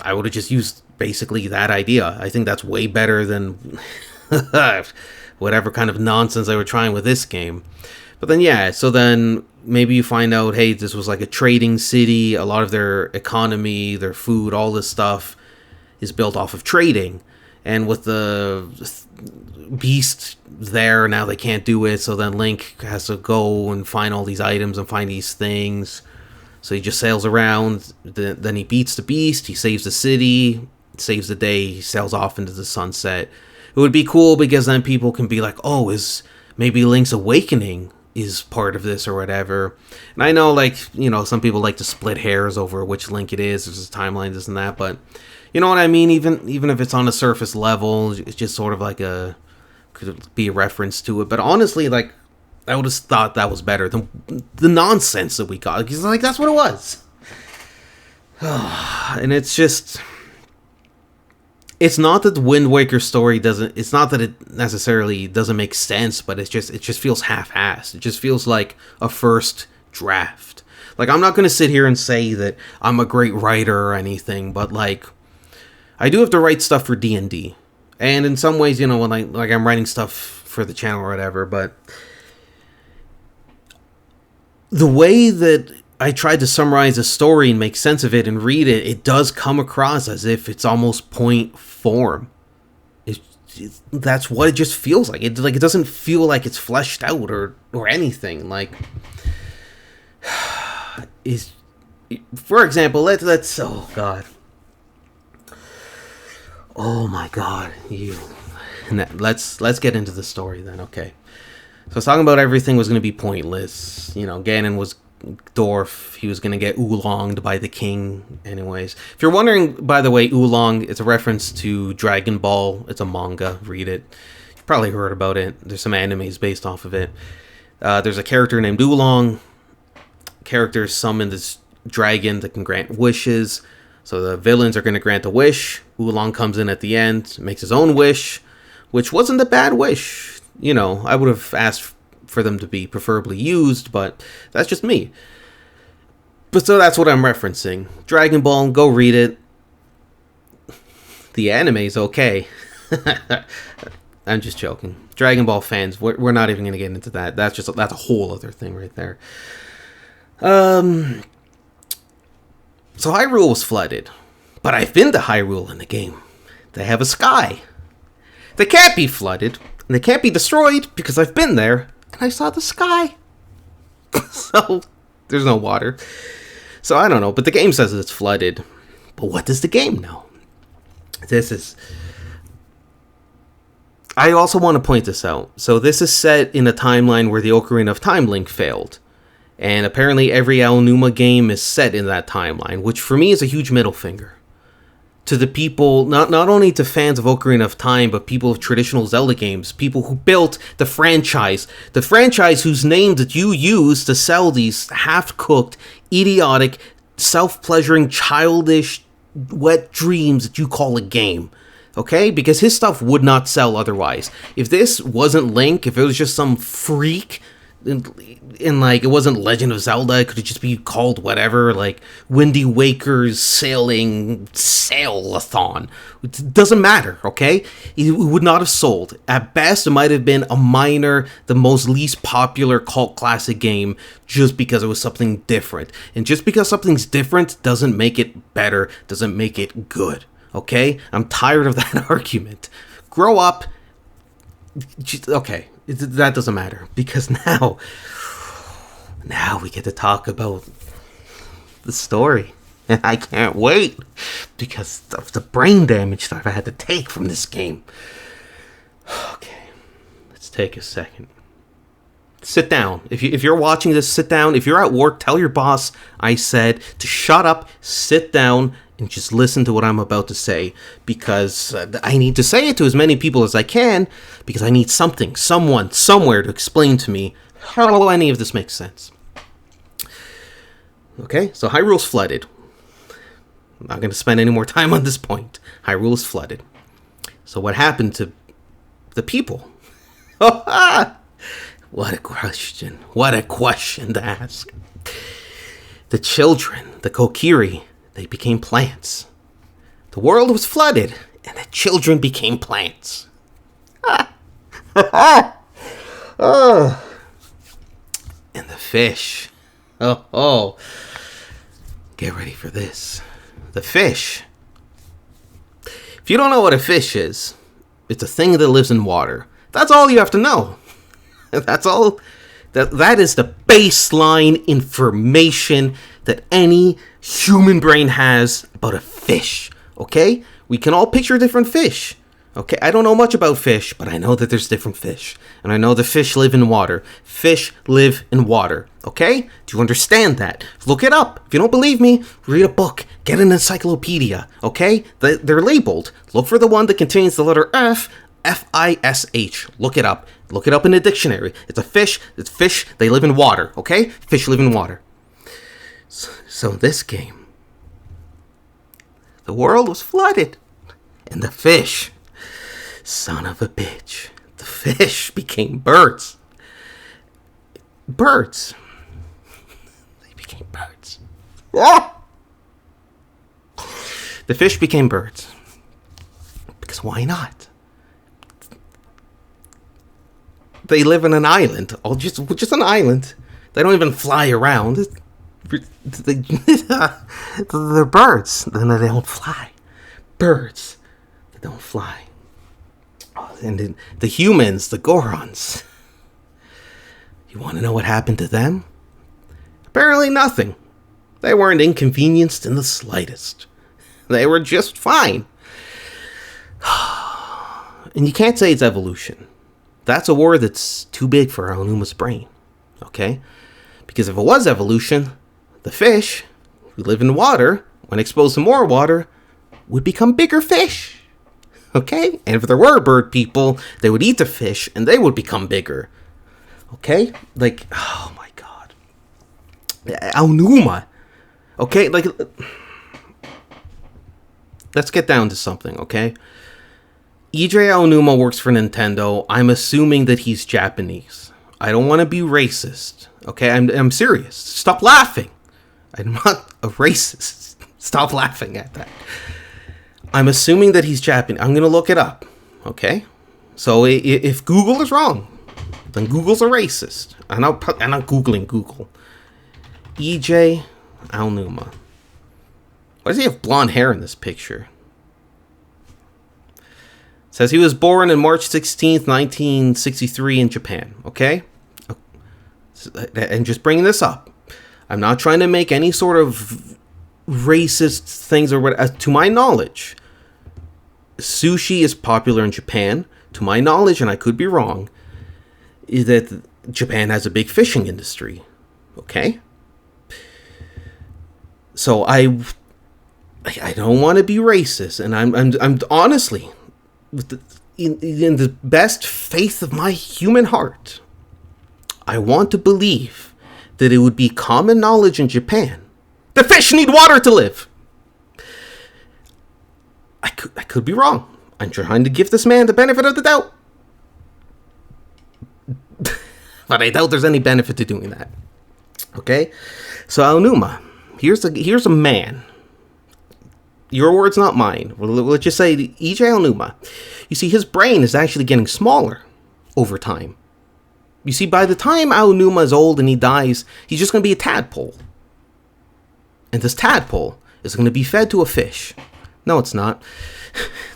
I would have just used basically that idea. I think that's way better than whatever kind of nonsense they were trying with this game. But then, yeah, so then maybe you find out, hey, this was like a trading city. A lot of their economy, their food, all this stuff is built off of trading. And with the beast there, now they can't do it, so then Link has to go and find all these items and find these things. So he just sails around, then he beats the beast, he saves the city, saves the day, he sails off into the sunset. It would be cool, because then people can be like, oh, is maybe Link's awakening is part of this or whatever. And I know, like, you know, some people like to split hairs over which Link it is, there's a timeline, this and that, but you know what I mean? Even if it's on a surface level, it's just sort of like could be a reference to it. But honestly, like, I would have thought that was better than the nonsense that we got. Because, like, that's what it was. And it's just, it's not that the Wind Waker story doesn't, it's not that it necessarily doesn't make sense, but it just feels half-assed. It just feels like a first draft. Like, I'm not going to sit here and say that I'm a great writer or anything, but, like, I do have to write stuff for D&D. And in some ways, you know, when I'm writing stuff for the channel or whatever, but the way that I tried to summarize a story and make sense of it and read it, it does come across as if it's almost point form. That's what it just feels like. It doesn't feel like it's fleshed out or anything. Like, for example, let's oh god. Oh my god, let's get into the story then, okay. So I was talking about everything was going to be pointless. You know, Ganon was Dorf, he was going to get oolonged by the king anyways. If you're wondering, by the way, oolong, it's a reference to Dragon Ball. It's a manga, read it. You've probably heard about it. There's some animes based off of it. There's a character named Oolong. Characters summon this dragon that can grant wishes. So the villains are going to grant a wish. Oolong comes in at the end, makes his own wish, which wasn't a bad wish. You know, I would have asked for them to be preferably used, but that's just me. But so that's what I'm referencing. Dragon Ball, go read it. The anime's okay. I'm just joking. Dragon Ball fans, we're not even going to get into that. That's a whole other thing right there. So Hyrule was flooded. But I've been to Hyrule in the game. They have a sky. They can't be flooded. And they can't be destroyed because I've been there. And I saw the sky. So, there's no water. So, I don't know. But the game says it's flooded. But what does the game know? I also want to point this out. So, this is set in a timeline where the Ocarina of Time link failed. And apparently every Aonuma game is set in that timeline, which for me is a huge middle finger. To the people, not only to fans of Ocarina of Time, but people of traditional Zelda games, people who built the franchise whose name that you use to sell these half-cooked, idiotic, self-pleasuring, childish, wet dreams that you call a game. Okay? Because his stuff would not sell otherwise. If this wasn't Link, if it was just some freak, and like, it wasn't Legend of Zelda, it could just be called whatever, like Windy Waker's Sail-a-thon. It doesn't matter, okay? It would not have sold. At best, it might have been a minor, the most least popular cult classic game, just because it was something different. And just because something's different doesn't make it better, doesn't make it good, okay? I'm tired of that argument. Grow up. Okay. That doesn't matter, because now we get to talk about the story, and I can't wait because of the brain damage that I've had to take from this game. Okay, let's take a second. Sit down. If you're watching this, sit down. If you're at work, tell your boss I said to shut up, sit down, and just listen to what I'm about to say, because I need to say it to as many people as I can, because I need something, someone, somewhere to explain to me how any of this makes sense. Okay, so Hyrule's flooded. I'm not going to spend any more time on this point. Hyrule is flooded. So what happened to the people? What a question. What a question to ask. The children, the Kokiri, they became plants. The world was flooded, and the children became plants. Oh. And the fish. Oh. Get ready for this. The fish. If you don't know what a fish is, it's a thing that lives in water. That's all you have to know. That's all. That is the baseline information that any human brain has about a fish, okay? We can all picture different fish, okay? I don't know much about fish, but I know that there's different fish. And I know the fish live in water. Fish live in water, okay? Do you understand that? Look it up. If you don't believe me, read a book. Get an encyclopedia, okay? They're labeled. Look for the one that contains the letter F, F-I-S-H. Look it up. Look it up in a dictionary. It's a fish. It's fish. They live in water, okay? Fish live in water. So this game, the world was flooded, and the fish, son of a bitch, the fish became birds. Birds. They became birds. The fish became birds. Because why not? They live in an island. Just an island. They don't even fly around. They're birds. Then they don't fly. Birds. They don't fly. Oh, and the humans, the Gorons. You want to know what happened to them? Apparently nothing. They weren't inconvenienced in the slightest. They were just fine. And you can't say it's evolution. That's a word that's too big for Aonuma's brain. Okay? Because if it was evolution, the fish, who live in water, when exposed to more water, would become bigger fish. Okay? And if there were bird people, they would eat the fish, and they would become bigger. Okay? Like, oh my god. Aonuma. Okay? Like, let's get down to something, okay? EJ Aonuma works for Nintendo. I'm assuming that he's Japanese. I don't want to be racist. Okay? I'm serious. Stop laughing. I'm not a racist. Stop laughing at that. I'm assuming that he's Japanese. I'm going to look it up. Okay? So if Google is wrong, then Google's a racist. I'm not Googling Google. EJ Aonuma. Why does he have blonde hair in this picture? It says he was born on March 16th, 1963 in Japan. Okay? And just bringing this up. I'm not trying to make any sort of racist things or what. To my knowledge, sushi is popular in Japan. To my knowledge, and I could be wrong, is that Japan has a big fishing industry. Okay? So I don't want to be racist, and I'm honestly, in the best faith of my human heart, I want to believe that it would be common knowledge in Japan that fish need water to live. I could be wrong. I'm trying to give this man the benefit of the doubt. But I doubt there's any benefit to doing that. Okay? So Aonuma, here's a man. Your words, not mine. Let's just say EJ Aonuma. You see, his brain is actually getting smaller over time. You see, by the time Aonuma is old and he dies, he's just going to be a tadpole. And this tadpole is going to be fed to a fish. No, it's not.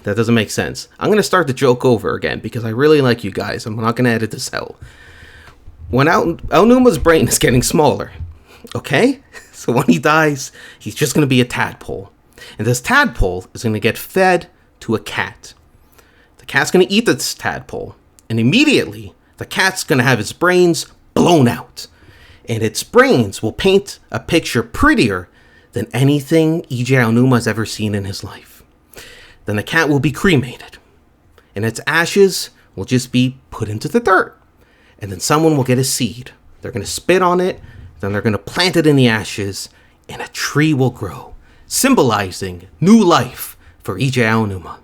That doesn't make sense. I'm going to start the joke over again because I really like you guys. I'm not going to edit this out. When Aonuma's brain is getting smaller, okay? So when he dies, he's just going to be a tadpole. And this tadpole is going to get fed to a cat. The cat's going to eat this tadpole. And immediately, the cat's going to have its brains blown out. And its brains will paint a picture prettier than anything EJ Aonuma has ever seen in his life. Then the cat will be cremated. And its ashes will just be put into the dirt. And then someone will get a seed. They're going to spit on it. Then they're going to plant it in the ashes. And a tree will grow, symbolizing new life for EJ Aonuma.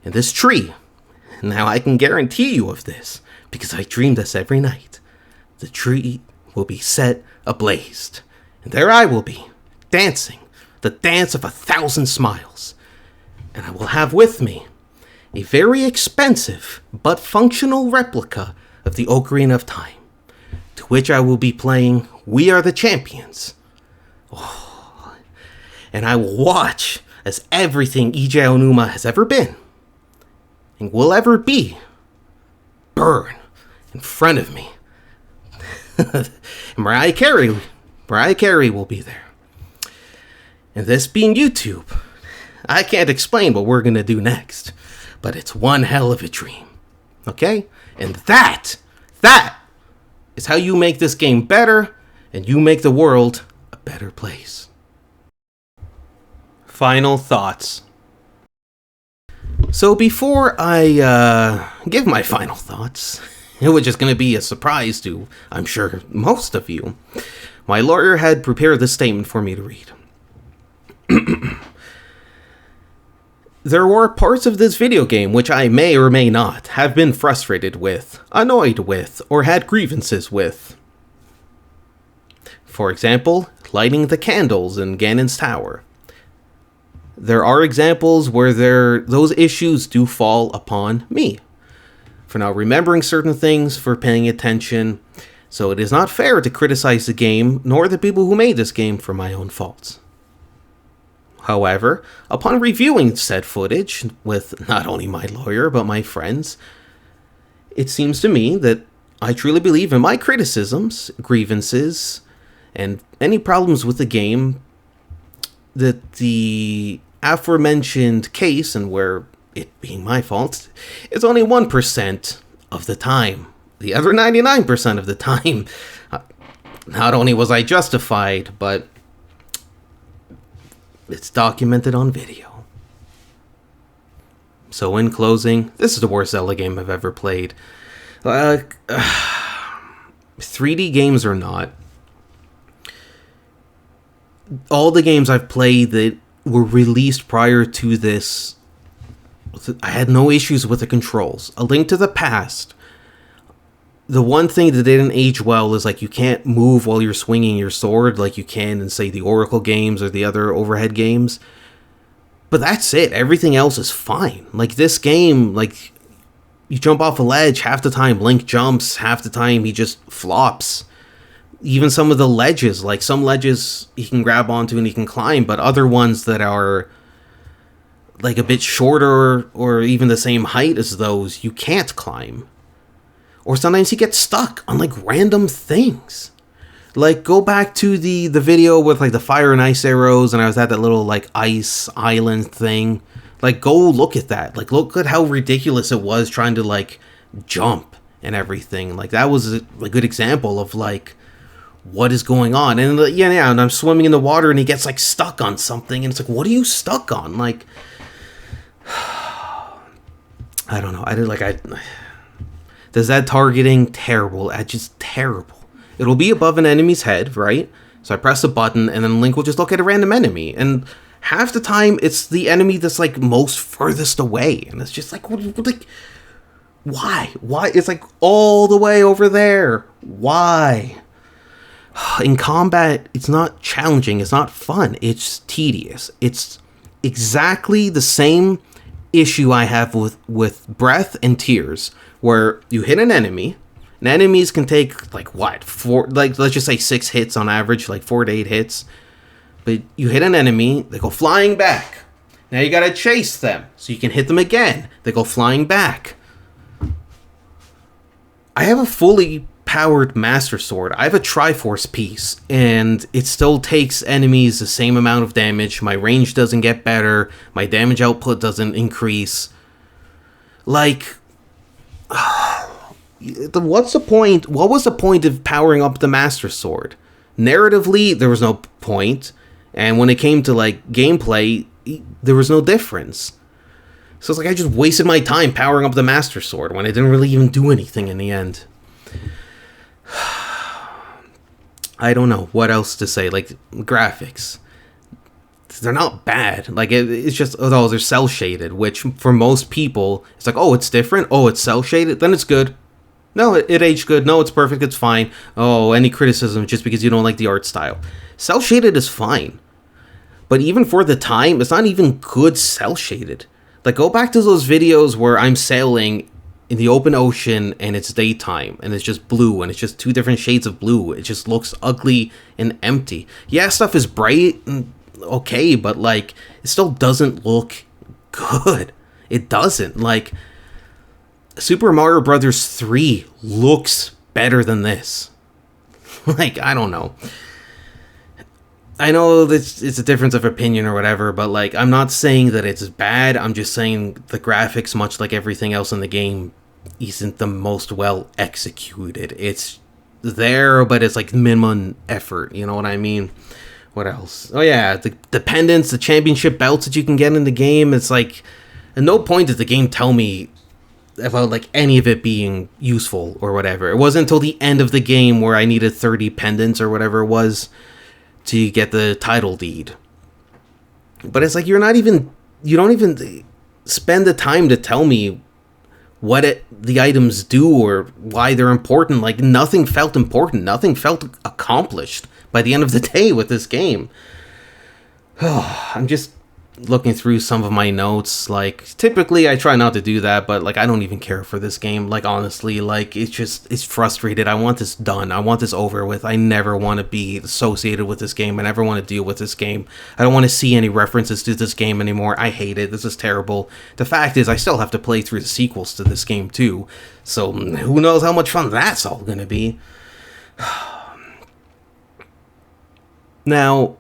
And this tree, now I can guarantee you of this, because I dream this every night. The tree will be set ablaze. And there I will be, dancing, the dance of 1,000 smiles. And I will have with me a very expensive but functional replica of the Ocarina of Time, to which I will be playing We Are the Champions. Oh, and I will watch as everything EJ Aonuma has ever been and will ever be burn in front of me. And Mariah Carey will be there. And this being YouTube, I can't explain what we're going to do next, but it's one hell of a dream. Okay? And that is how you make this game better, and you make the world a better place. Final thoughts. So before I give my final thoughts, which is going to be a surprise to, I'm sure, most of you, my lawyer had prepared this statement for me to read. There were parts of this video game which I may or may not have been frustrated with, annoyed with, or had grievances with. For example, lighting the candles in Ganon's tower. There are examples where those issues do fall upon me, for not remembering certain things, for paying attention, so it is not fair to criticize the game, nor the people who made this game, for my own faults. However, upon reviewing said footage with not only my lawyer but my friends, it seems to me that I truly believe in my criticisms, grievances, and any problems with the game, that the aforementioned case, and where it being my fault, is only 1% of the time. The other 99% of the time, not only was I justified, but it's documented on video. So in closing, this is the worst Zelda game I've ever played. 3D games or not, all the games I've played that were released prior to this, I had no issues with the controls. A Link to the Past, the one thing that didn't age well is like you can't move while you're swinging your sword like you can in, say, the Oracle games or the other overhead games. But that's it. Everything else is fine. Like this game, like you jump off a ledge, half the time Link jumps, half the time he just flops. even some of the ledges, like some ledges he can grab onto and he can climb, but other ones that are like a bit shorter or even the same height as those, you can't climb. Or sometimes he gets stuck on like random things. Like, go back to the video with like the fire and ice arrows, and I was at that little like ice island thing. Like, go look at that. Like, look at how ridiculous it was trying to like jump and everything. Like, that was a good example of like what is going on. And yeah, and I'm swimming in the water and he gets like stuck on something, and it's like, what are you stuck on? Like, I don't know. Does that targeting terrible? Just terrible. It'll be above an enemy's head, right? So I press a button and then Link will just look at a random enemy, and half the time it's the enemy that's like most furthest away, and it's just like, why? It's like all the way over there. Why? In combat, it's not challenging, it's not fun, it's tedious. It's exactly the same issue I have with Breath and Tears, where you hit an enemy, and enemies can take like what, 4, like let's just say 6 hits on average, like 4 to 8 hits. But you hit an enemy, they go flying back. Now you gotta chase them, so you can hit them again. They go flying back. I have a fully powered Master Sword. I have a Triforce piece, and it still takes enemies the same amount of damage. My range doesn't get better. My damage output doesn't increase. Like, what's the point? What was the point of powering up the Master Sword? Narratively, there was no point. And when it came to like gameplay, there was no difference. So it's like I just wasted my time powering up the Master Sword when it didn't really even do anything in the end. I don't know what else to say. Like, graphics, they're not bad. Like, it's just, oh, they're cell shaded, which for most people, it's like, oh, it's different. Oh, it's cell shaded. Then it's good. No, it aged good. No, it's perfect. It's fine. Oh, any criticism just because you don't like the art style. Cell shaded is fine. But even for the time, it's not even good cell shaded. Like, go back to those videos where I'm sailing in the open ocean and it's daytime and it's just blue and it's just 2 different shades of blue. It just looks ugly and empty. Yeah, stuff is bright and okay, but like, it still doesn't look good. It doesn't. Like, Super Mario Brothers 3 looks better than this. Like, I don't know. I know this it's a difference of opinion or whatever, but like, I'm not saying that it's bad. I'm just saying the graphics, much like everything else in the game, isn't the most well executed. It's there, but it's like minimum effort. You know what I mean? What else? Oh yeah, the pendants, the championship belts that you can get in the game. It's like, at no point did the game tell me about like any of it being useful or whatever. It wasn't until the end of the game where I needed 30 pendants or whatever it was to get the title deed. But it's like, you don't even spend the time to tell me what the items do or why they're important. Like, nothing felt important. Nothing felt accomplished by the end of the day with this game. I'm just looking through some of my notes. Like, typically I try not to do that, but like, I don't even care for this game. Like, honestly, like, it's frustrated. I want this done. I want this over with. I never want to be associated with this game. I never want to deal with this game. I don't want to see any references to this game anymore. I hate it. This is terrible. The fact is, I still have to play through the sequels to this game too, so who knows how much fun that's all gonna be. Now,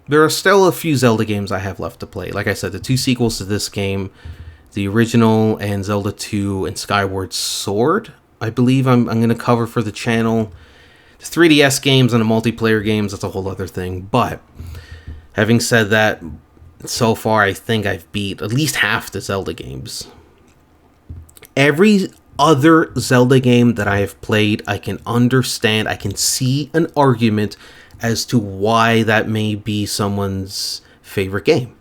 there are still a few Zelda games I have left to play. Like I said, the 2 sequels to this game, the original and Zelda 2 and Skyward Sword, I believe I'm going to cover for the channel. The 3DS games and the multiplayer games, that's a whole other thing. But having said that, so far I think I've beat at least half the Zelda games. Every other Zelda game that I have played, I can understand, I can see an argument as to why that may be someone's favorite game.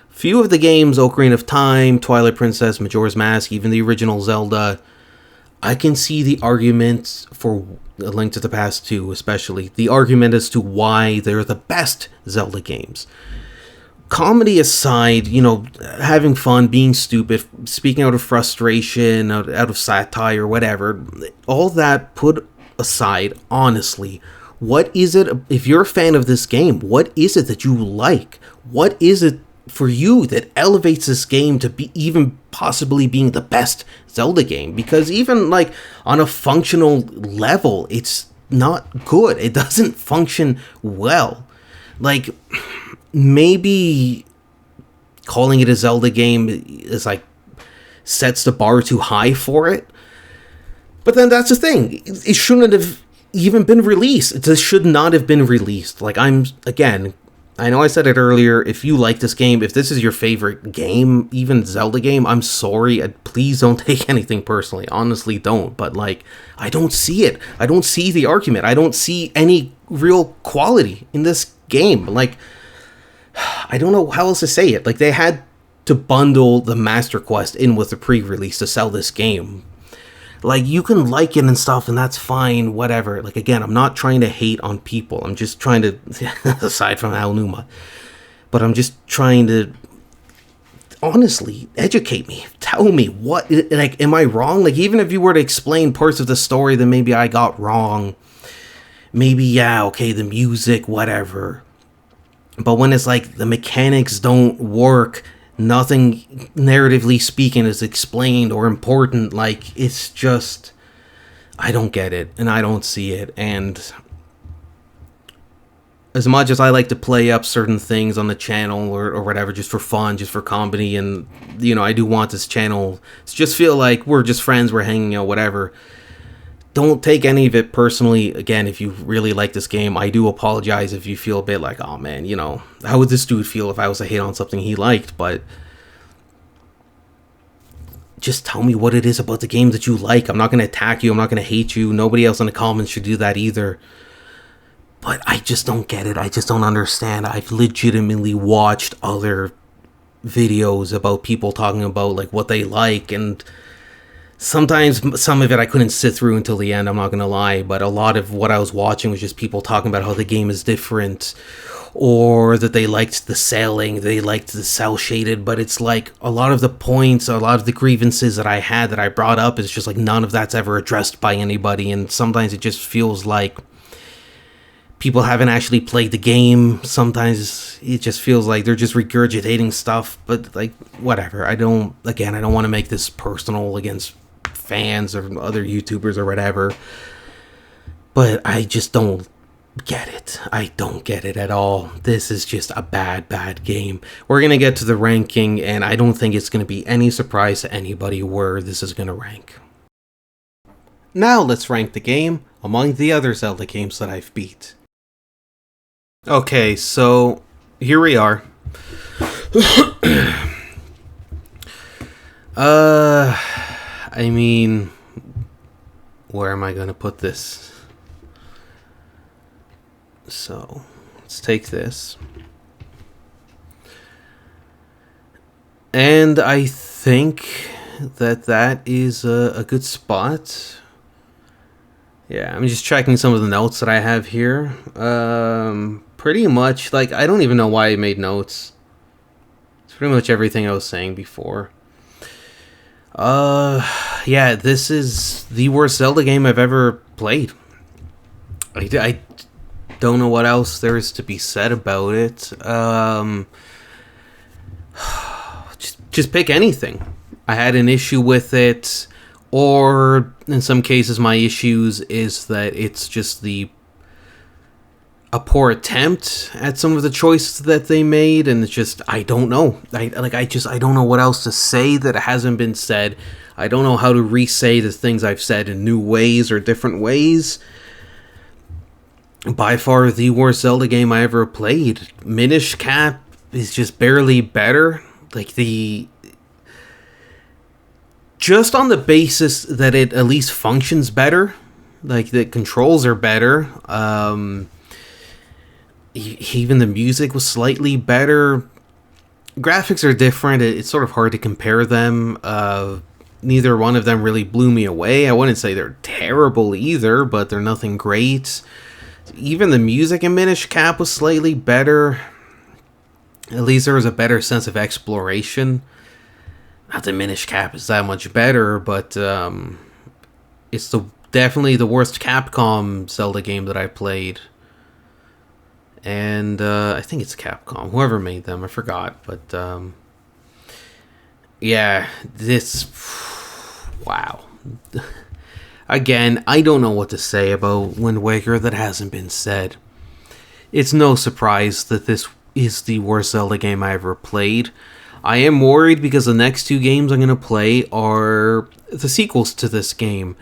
Few of the games, Ocarina of Time, Twilight Princess, Majora's Mask, even the original Zelda, I can see the argument for A Link to the Past 2, especially. The argument as to why they're the best Zelda games. Comedy aside, having fun, being stupid, speaking out of frustration, out of satire, whatever, all that put aside, honestly, what is it, if you're a fan of this game, what is it that you like? What is it for you that elevates this game to be even possibly being the best Zelda game? Because even like on a functional level, it's not good. It doesn't function well. Like, maybe calling it a Zelda game is like sets the bar too high for it. But then that's the thing. It shouldn't have even been released. This should not have been released. Like, again, I know I said it earlier, if you like this game, if this is your favorite game, even Zelda game, I'm sorry. Please don't take anything personally. Honestly, don't. But, like, I don't see it. I don't see the argument. I don't see any real quality in this game. Like, I don't know how else to say it. Like, they had to bundle the Master Quest in with the pre-release to sell this game. Like, you can like it and stuff, and that's fine, whatever. Like, again, I'm not trying to hate on people. I'm just trying to, aside from Aonuma, but I'm just trying to, honestly, educate me. Tell me, what, like, am I wrong? Like, even if you were to explain parts of the story that maybe I got wrong, maybe, yeah, okay, the music, whatever. But when it's like, the mechanics don't work, nothing narratively speaking is explained or important, like, it's just, I don't get it and I don't see it. And as much as I like to play up certain things on the channel or whatever, just for fun, just for comedy, and you know, I do want this channel to just feel like we're just friends, we're hanging out, whatever, don't take any of it personally. Again, if you really like this game, I do apologize if you feel a bit like, oh man, you know, how would this dude feel if I was to hate on something he liked? But just tell me what it is about the game that you like. I'm not going to attack you. I'm not going to hate you. Nobody else in the comments should do that either. But I just don't get it. I just don't understand. I've legitimately watched other videos about people talking about like what they like, and sometimes some of it I couldn't sit through until the end, I'm not gonna lie, but a lot of what I was watching was just people talking about how the game is different, or that they liked the sailing, they liked the cell shaded, but it's like a lot of the points, a lot of the grievances that I had that I brought up is just like none of that's ever addressed by anybody, and sometimes it just feels like people haven't actually played the game. Sometimes it just feels like they're just regurgitating stuff, but like, whatever. I don't want to make this personal against fans or other YouTubers or whatever, but I just don't get it. I don't get it at all. This is just a bad game. We're going to get to the ranking, and I don't think it's going to be any surprise to anybody where this is going to rank. Now let's rank the game among the other Zelda games that I've beat. Okay, so here we are. I mean, where am I gonna put this? So, let's take this. And I think that is a good spot. Yeah, I'm just checking some of the notes that I have here. Pretty much, like, I don't even know why I made notes. It's pretty much everything I was saying before. Yeah, this is the worst Zelda game I've ever played. I don't know what else there is to be said about it. Just pick anything. I had an issue with it, or in some cases my issues is that it's just a poor attempt at some of the choices that they made, and it's just, I don't know. I don't know what else to say that hasn't been said. I don't know how to re-say the things I've said in new ways or different ways. By far the worst Zelda game I ever played. Minish Cap is just barely better. Like, just on the basis that it at least functions better. Like, the controls are better. Even the music was slightly better. Graphics are different. It's sort of hard to compare them. Neither one of them really blew me away. I wouldn't say they're terrible either, but they're nothing great. Even the music in Minish Cap was slightly better. At least there was a better sense of exploration. Not that Minish Cap is that much better, but it's the definitely the worst Capcom Zelda game that I played. And I think it's Capcom, whoever made them, I forgot. But yeah, this, wow. Again, I don't know what to say about Wind Waker that hasn't been said. It's no surprise that this is the worst Zelda game I ever played. I am worried because the next 2 games I'm going to play are the sequels to this game.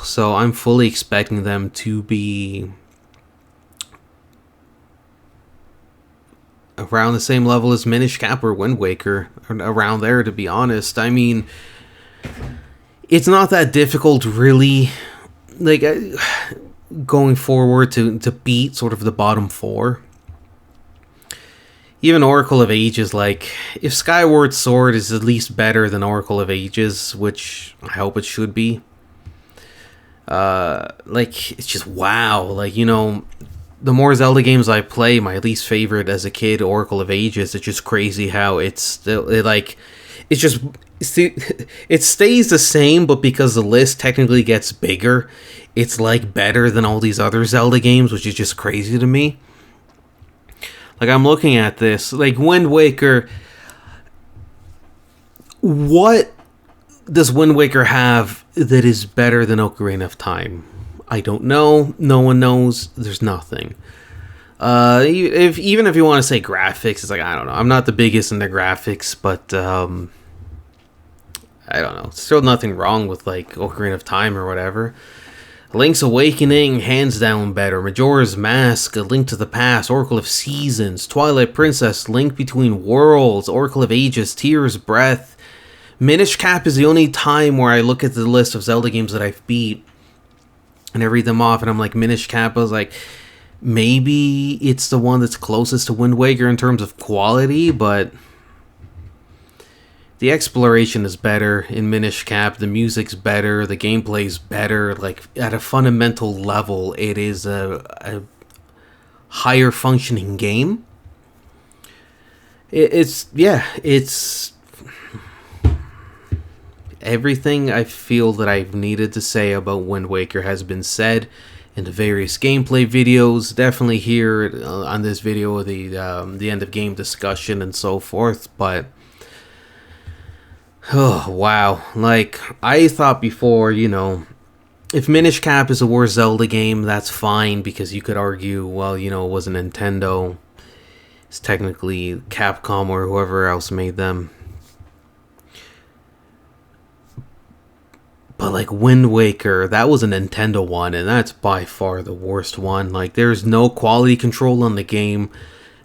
So I'm fully expecting them to be around the same level as Minish Cap or Wind Waker. Around there, to be honest. I mean, it's not that difficult, really. Like, going forward to beat sort of the bottom 4. Even Oracle of Ages, like, if Skyward Sword is at least better than Oracle of Ages, which I hope it should be, like, it's just wow. Like, you know, the more Zelda games I play, my least favorite as a kid, Oracle of Ages, it's just crazy how it's still, it stays the same, but because the list technically gets bigger, it's, like, better than all these other Zelda games, which is just crazy to me. Like, I'm looking at this, like, Wind Waker, what does Wind Waker have that is better than Ocarina of Time? I don't know. No one knows. There's nothing. Even if you want to say graphics, it's like, I don't know. I'm not the biggest in the graphics, but I don't know. Still nothing wrong with, like, Ocarina of Time or whatever. Link's Awakening, hands down better. Majora's Mask, A Link to the Past, Oracle of Seasons, Twilight Princess, Link Between Worlds, Oracle of Ages, Tears, Breath. Minish Cap is the only time where I look at the list of Zelda games that I've beat and I read them off and I'm like, Minish Cap, I was like, maybe it's the one that's closest to Wind Waker in terms of quality, but the exploration is better in Minish Cap, the music's better, the gameplay's better, like, at a fundamental level, it is a higher functioning game. It's everything I feel that I've needed to say about Wind Waker has been said in the various gameplay videos, definitely here on this video, the end of game discussion and so forth, but oh, wow. Like, I thought before, you know, if Minish Cap is a worse Zelda game, that's fine, because you could argue, well, you know, it wasn't Nintendo. It's technically Capcom or whoever else made them. But, like, Wind Waker, that was a Nintendo one, and that's by far the worst one. Like, there's no quality control on the game.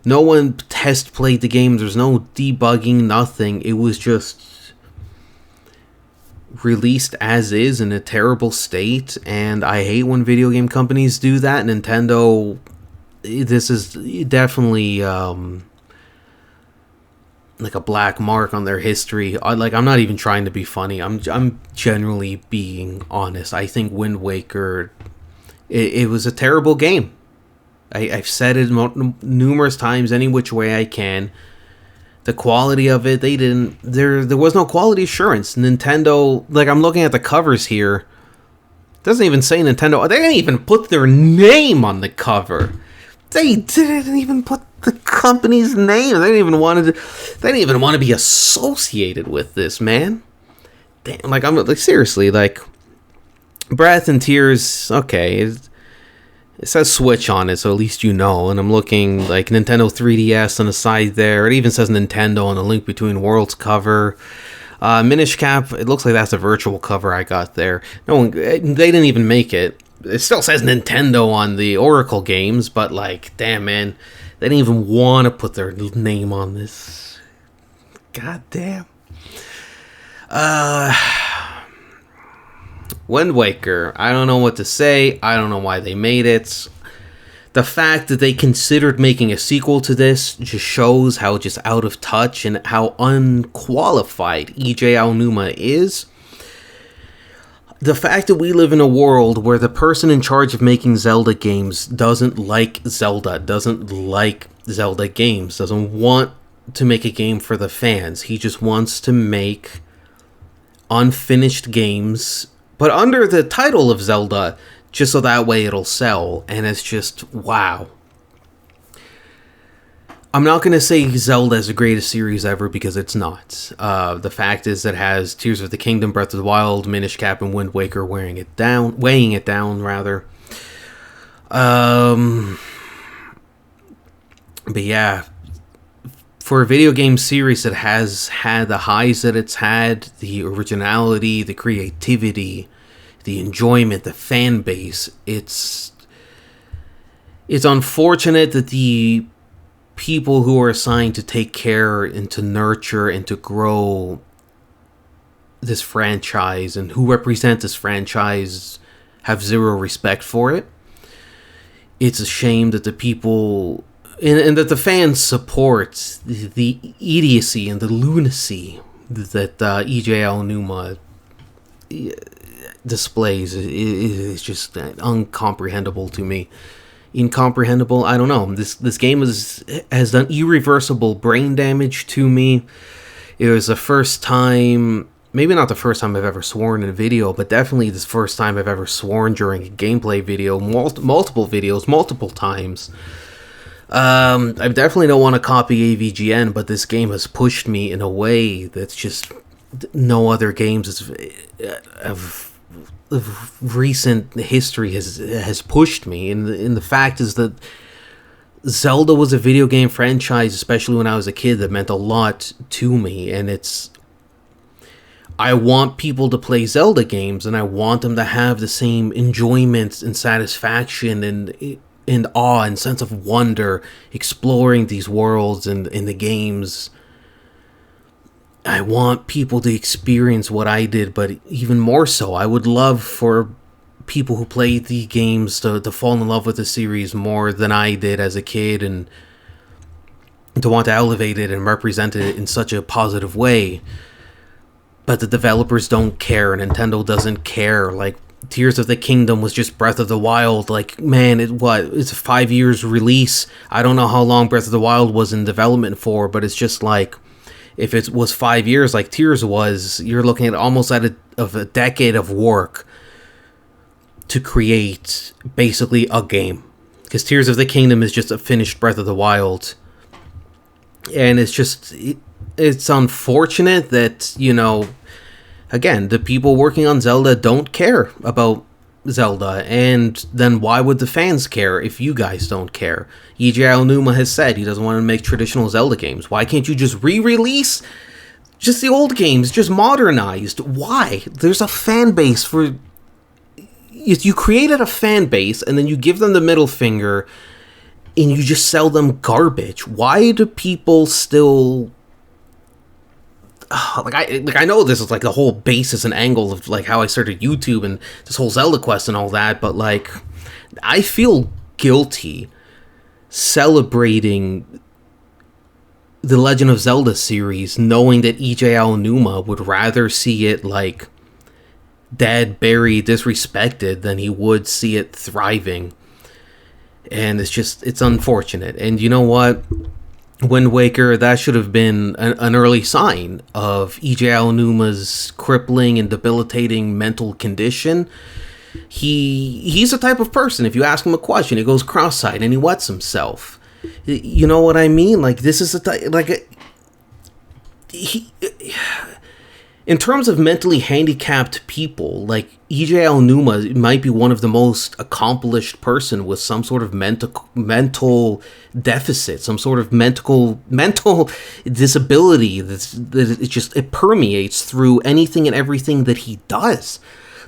No one test played the game. There's no debugging, nothing. It was just released as is in a terrible state, and I hate when video game companies do that. Nintendo, this is definitely like a black mark on their history. I'm not even trying to be funny. I'm generally being honest. I think Wind Waker, it was a terrible game. I've said it numerous times, any which way I can. The quality of it, there was no quality assurance. Nintendo, like, I'm looking at the covers here, it doesn't even say Nintendo. They didn't even put their name on the cover. They didn't even put the company's name. They didn't even want to be associated with this, man. Damn, like, I'm like, seriously, like, Breath and Tears, okay, it says Switch on it, so at least you know. And I'm looking, like, Nintendo 3DS on the side there. It even says Nintendo on the Link Between Worlds cover. Minish Cap, it looks like that's a virtual cover I got there. They didn't even make it. It still says Nintendo on the Oracle games, but, like, damn, man, they didn't even want to put their name on this. God damn. Wind Waker, I don't know what to say. I don't know why they made it. The fact that they considered making a sequel to this just shows how just out of touch and how unqualified EJ Aonuma is. The fact that we live in a world where the person in charge of making Zelda games doesn't like Zelda games, doesn't want to make a game for the fans. He just wants to make unfinished games but under the title of Zelda, just so that way it'll sell. And it's just, wow. I'm not going to say Zelda is the greatest series ever, because it's not. The fact is that it has Tears of the Kingdom, Breath of the Wild, Minish Cap, and Wind Waker weighing it down, rather. But yeah, for a video game series that has had the highs that it's had, the originality, the creativity, the enjoyment, the fan base, it's unfortunate that the people who are assigned to take care and to nurture and to grow this franchise and who represent this franchise have zero respect for it. It's a shame that the people and that the fans support the idiocy and the lunacy that E.J. Aonuma displays. Is just uncomprehendable to me. Incomprehensible. I don't know. This game has done irreversible brain damage to me. It was the first time, maybe not the first time I've ever sworn in a video, but definitely the first time I've ever sworn during a gameplay video, multiple videos, multiple times. I definitely don't want to copy AVGN, but this game has pushed me in a way that's just no other games of recent history has pushed me. And the fact is that Zelda was a video game franchise, especially when I was a kid, that meant a lot to me. And I want people to play Zelda games, and I want them to have the same enjoyment and satisfaction and awe and sense of wonder exploring these worlds and in the games. I want people to experience what I did, but even more so, I would love for people who played the games to fall in love with the series more than I did as a kid, and to want to elevate it and represent it in such a positive way. But the developers don't care, and Nintendo doesn't care. Like, Tears of the Kingdom was just Breath of the Wild. Like, man, it's a 5 years release. I don't know how long Breath of the Wild was in development for, but it's just like, if it was 5 years like Tears was, you're looking at almost a decade of work to create basically a game. Because Tears of the Kingdom is just a finished Breath of the Wild. And it's unfortunate that, again, the people working on Zelda don't care about Zelda, and then why would the fans care if you guys don't care? E.J. Aonuma has said he doesn't want to make traditional Zelda games. Why can't you just re-release just the old games, just modernized? Why? There's a fan base for... You created a fan base, and then you give them the middle finger, and you just sell them garbage. Why do people still... I know this is like the whole basis and angle of like how I started YouTube and this whole Zelda quest and all that, but like, I feel guilty celebrating the Legend of Zelda series, knowing that E.J. Aonuma would rather see it like dead, buried, disrespected than he would see it thriving. And it's unfortunate. And you know what? Wind Waker, that should have been an early sign of E.J. Aonuma's crippling and debilitating mental condition. He's the type of person, if you ask him a question, he goes cross-eyed and he wets himself. You know what I mean? Like, this is in terms of mentally handicapped people, like, E.J. Aonuma might be one of the most accomplished person with some sort of mental deficit, some sort of mental disability that it permeates through anything and everything that he does.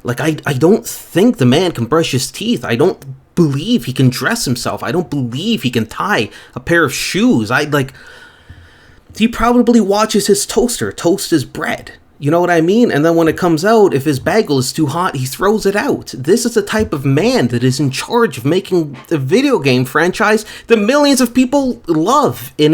Like, I don't think the man can brush his teeth. I don't believe he can dress himself. I don't believe he can tie a pair of shoes. He probably watches his toaster toast his bread. You know what I mean? And then when it comes out, if his bagel is too hot, he throws it out. This is the type of man that is in charge of making the video game franchise that millions of people love. And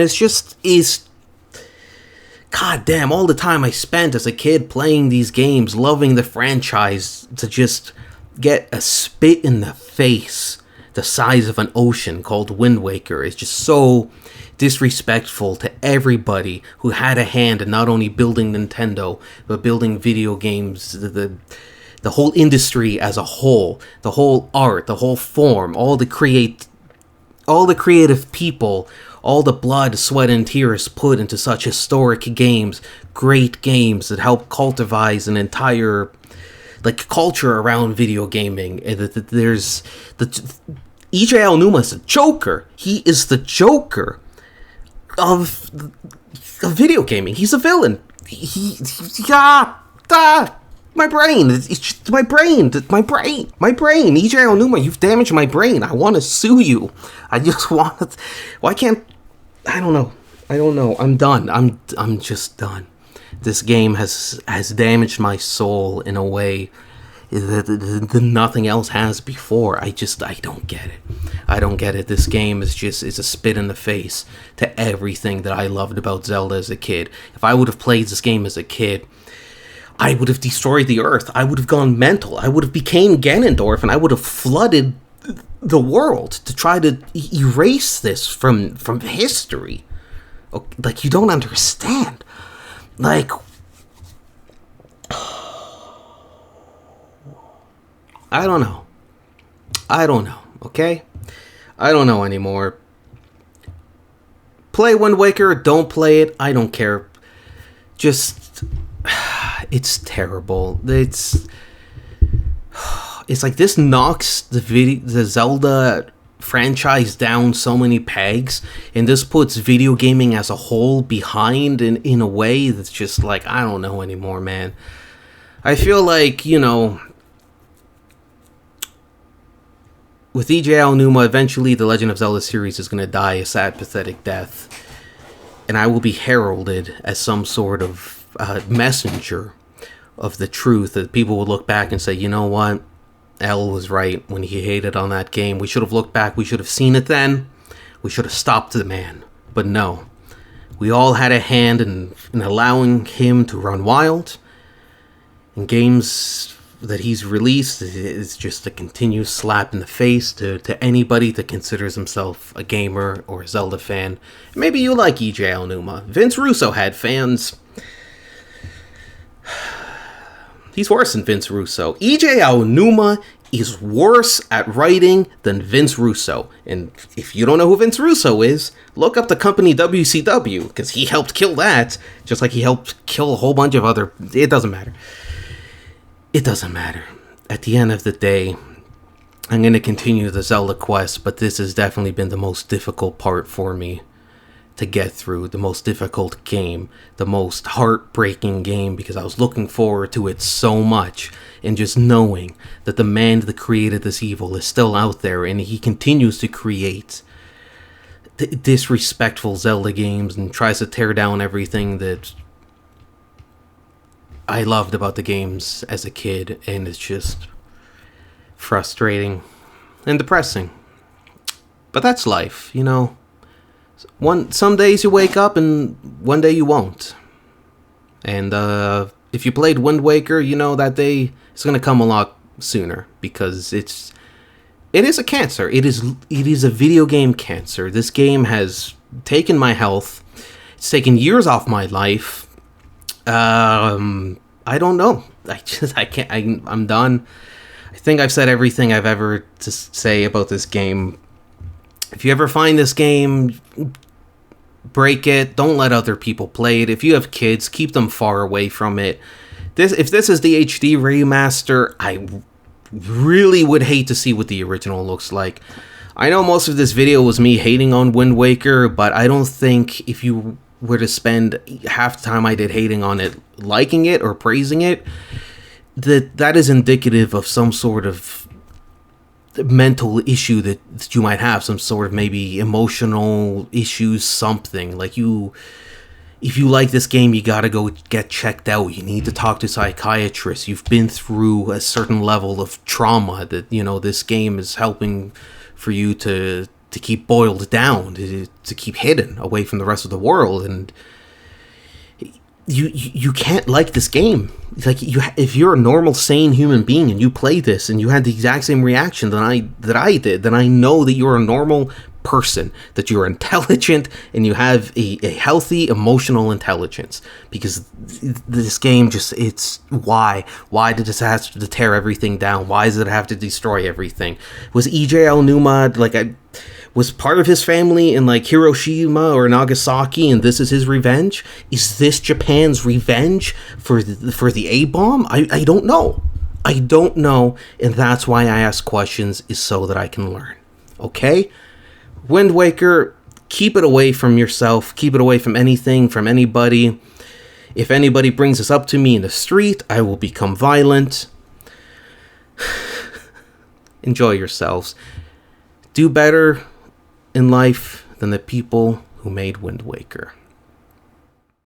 God damn, all the time I spent as a kid playing these games, loving the franchise, to just get a spit in the face the size of an ocean called Wind Waker is just so disrespectful to everybody who had a hand in not only building Nintendo, but building video games, the the whole industry as a whole, the whole art, the whole form, all the creative people, all the blood, sweat, and tears put into such historic games, great games that help cultivate an entire culture around video gaming. And that there's EJ Aonuma is the Joker. He is the Joker of video gaming. He's a villain. My brain. It's just my brain. My brain. EJ Aonuma, you've damaged my brain. I want to sue you. I just want to. Why can't? I don't know. I'm done. I'm just done. This game has damaged my soul in a way that nothing else has before. I don't get it. I don't get it. This game is a spit in the face to everything that I loved about Zelda as a kid. If I would have played this game as a kid, I would have destroyed the earth. I would have gone mental. I would have became Ganondorf, and I would have flooded the world to try to erase this from history. Like, you don't understand. Like, I don't know, okay? I don't know anymore. Play Wind Waker or don't play it, I don't care. Just, it's terrible. It's like this knocks the Zelda franchise down so many pegs, and this puts video gaming as a whole behind in a way that's just like, I don't know anymore, man. I feel like, with EJ Aonuma, eventually the Legend of Zelda series is going to die a sad, pathetic death, and I will be heralded as some sort of messenger of the truth, that people will look back and say, you know what? L was right when he hated on that game. We should have looked back. We should have seen it then. We should have stopped the man. But no. We all had a hand in allowing him to run wild. And games that he's released is just a continuous slap in the face to anybody that considers himself a gamer or a Zelda fan. Maybe you like EJ Aonuma. Vince Russo had fans. He's worse than Vince Russo. EJ Aonuma is worse at writing than Vince Russo. And if you don't know who Vince Russo is, look up the company WCW, because he helped kill that, just like he helped kill a whole bunch of other... It doesn't matter. It doesn't matter. At the end of the day, I'm going to continue the Zelda quest, but this has definitely been the most difficult part for me to get through, the most difficult game, the most heartbreaking game, because I was looking forward to it so much, and just knowing that the man that created this evil is still out there, and he continues to create disrespectful Zelda games and tries to tear down everything that I loved about the games as a kid, and it's just frustrating and depressing. But that's life, Some days you wake up and one day you won't. And if you played Wind Waker, that day is going to come a lot sooner, because it is a cancer. It is a video game cancer. This game has taken my health. It's taken years off my life. I don't know. I can't. I'm done. I think I've said everything I've ever to say about this game. If you ever find this game, break it. Don't let other people play it. If you have kids, keep them far away from it. If this is the HD remaster, I really would hate to see what the original looks like. I know most of this video was me hating on Wind Waker, but I don't think if you were to spend half the time I did hating on it, liking it or praising it, that is indicative of some sort of mental issue that you might have, some sort of maybe emotional issues, something. Like, if you like this game, you gotta go get checked out. You need to talk to psychiatrists. You've been through a certain level of trauma that, this game is helping for you to keep boiled down, to keep hidden away from the rest of the world. And you can't like this game. Like, if you're a normal, sane human being and you play this and you had the exact same reaction that I did, then I know that you're a normal person, that you're intelligent and you have a healthy emotional intelligence. Because this game just, it's why did this have to tear everything down? Why does it have to destroy everything? Was EJ Aonuma like was part of his family in like Hiroshima or Nagasaki, and this is his revenge? Is this Japan's revenge for the A-bomb? I don't know. I don't know, and that's why I ask questions, is so that I can learn. Okay? Wind Waker, keep it away from yourself. Keep it away from anything, from anybody. If anybody brings this up to me in the street, I will become violent. Enjoy yourselves. Do better in life than the people who made Wind Waker.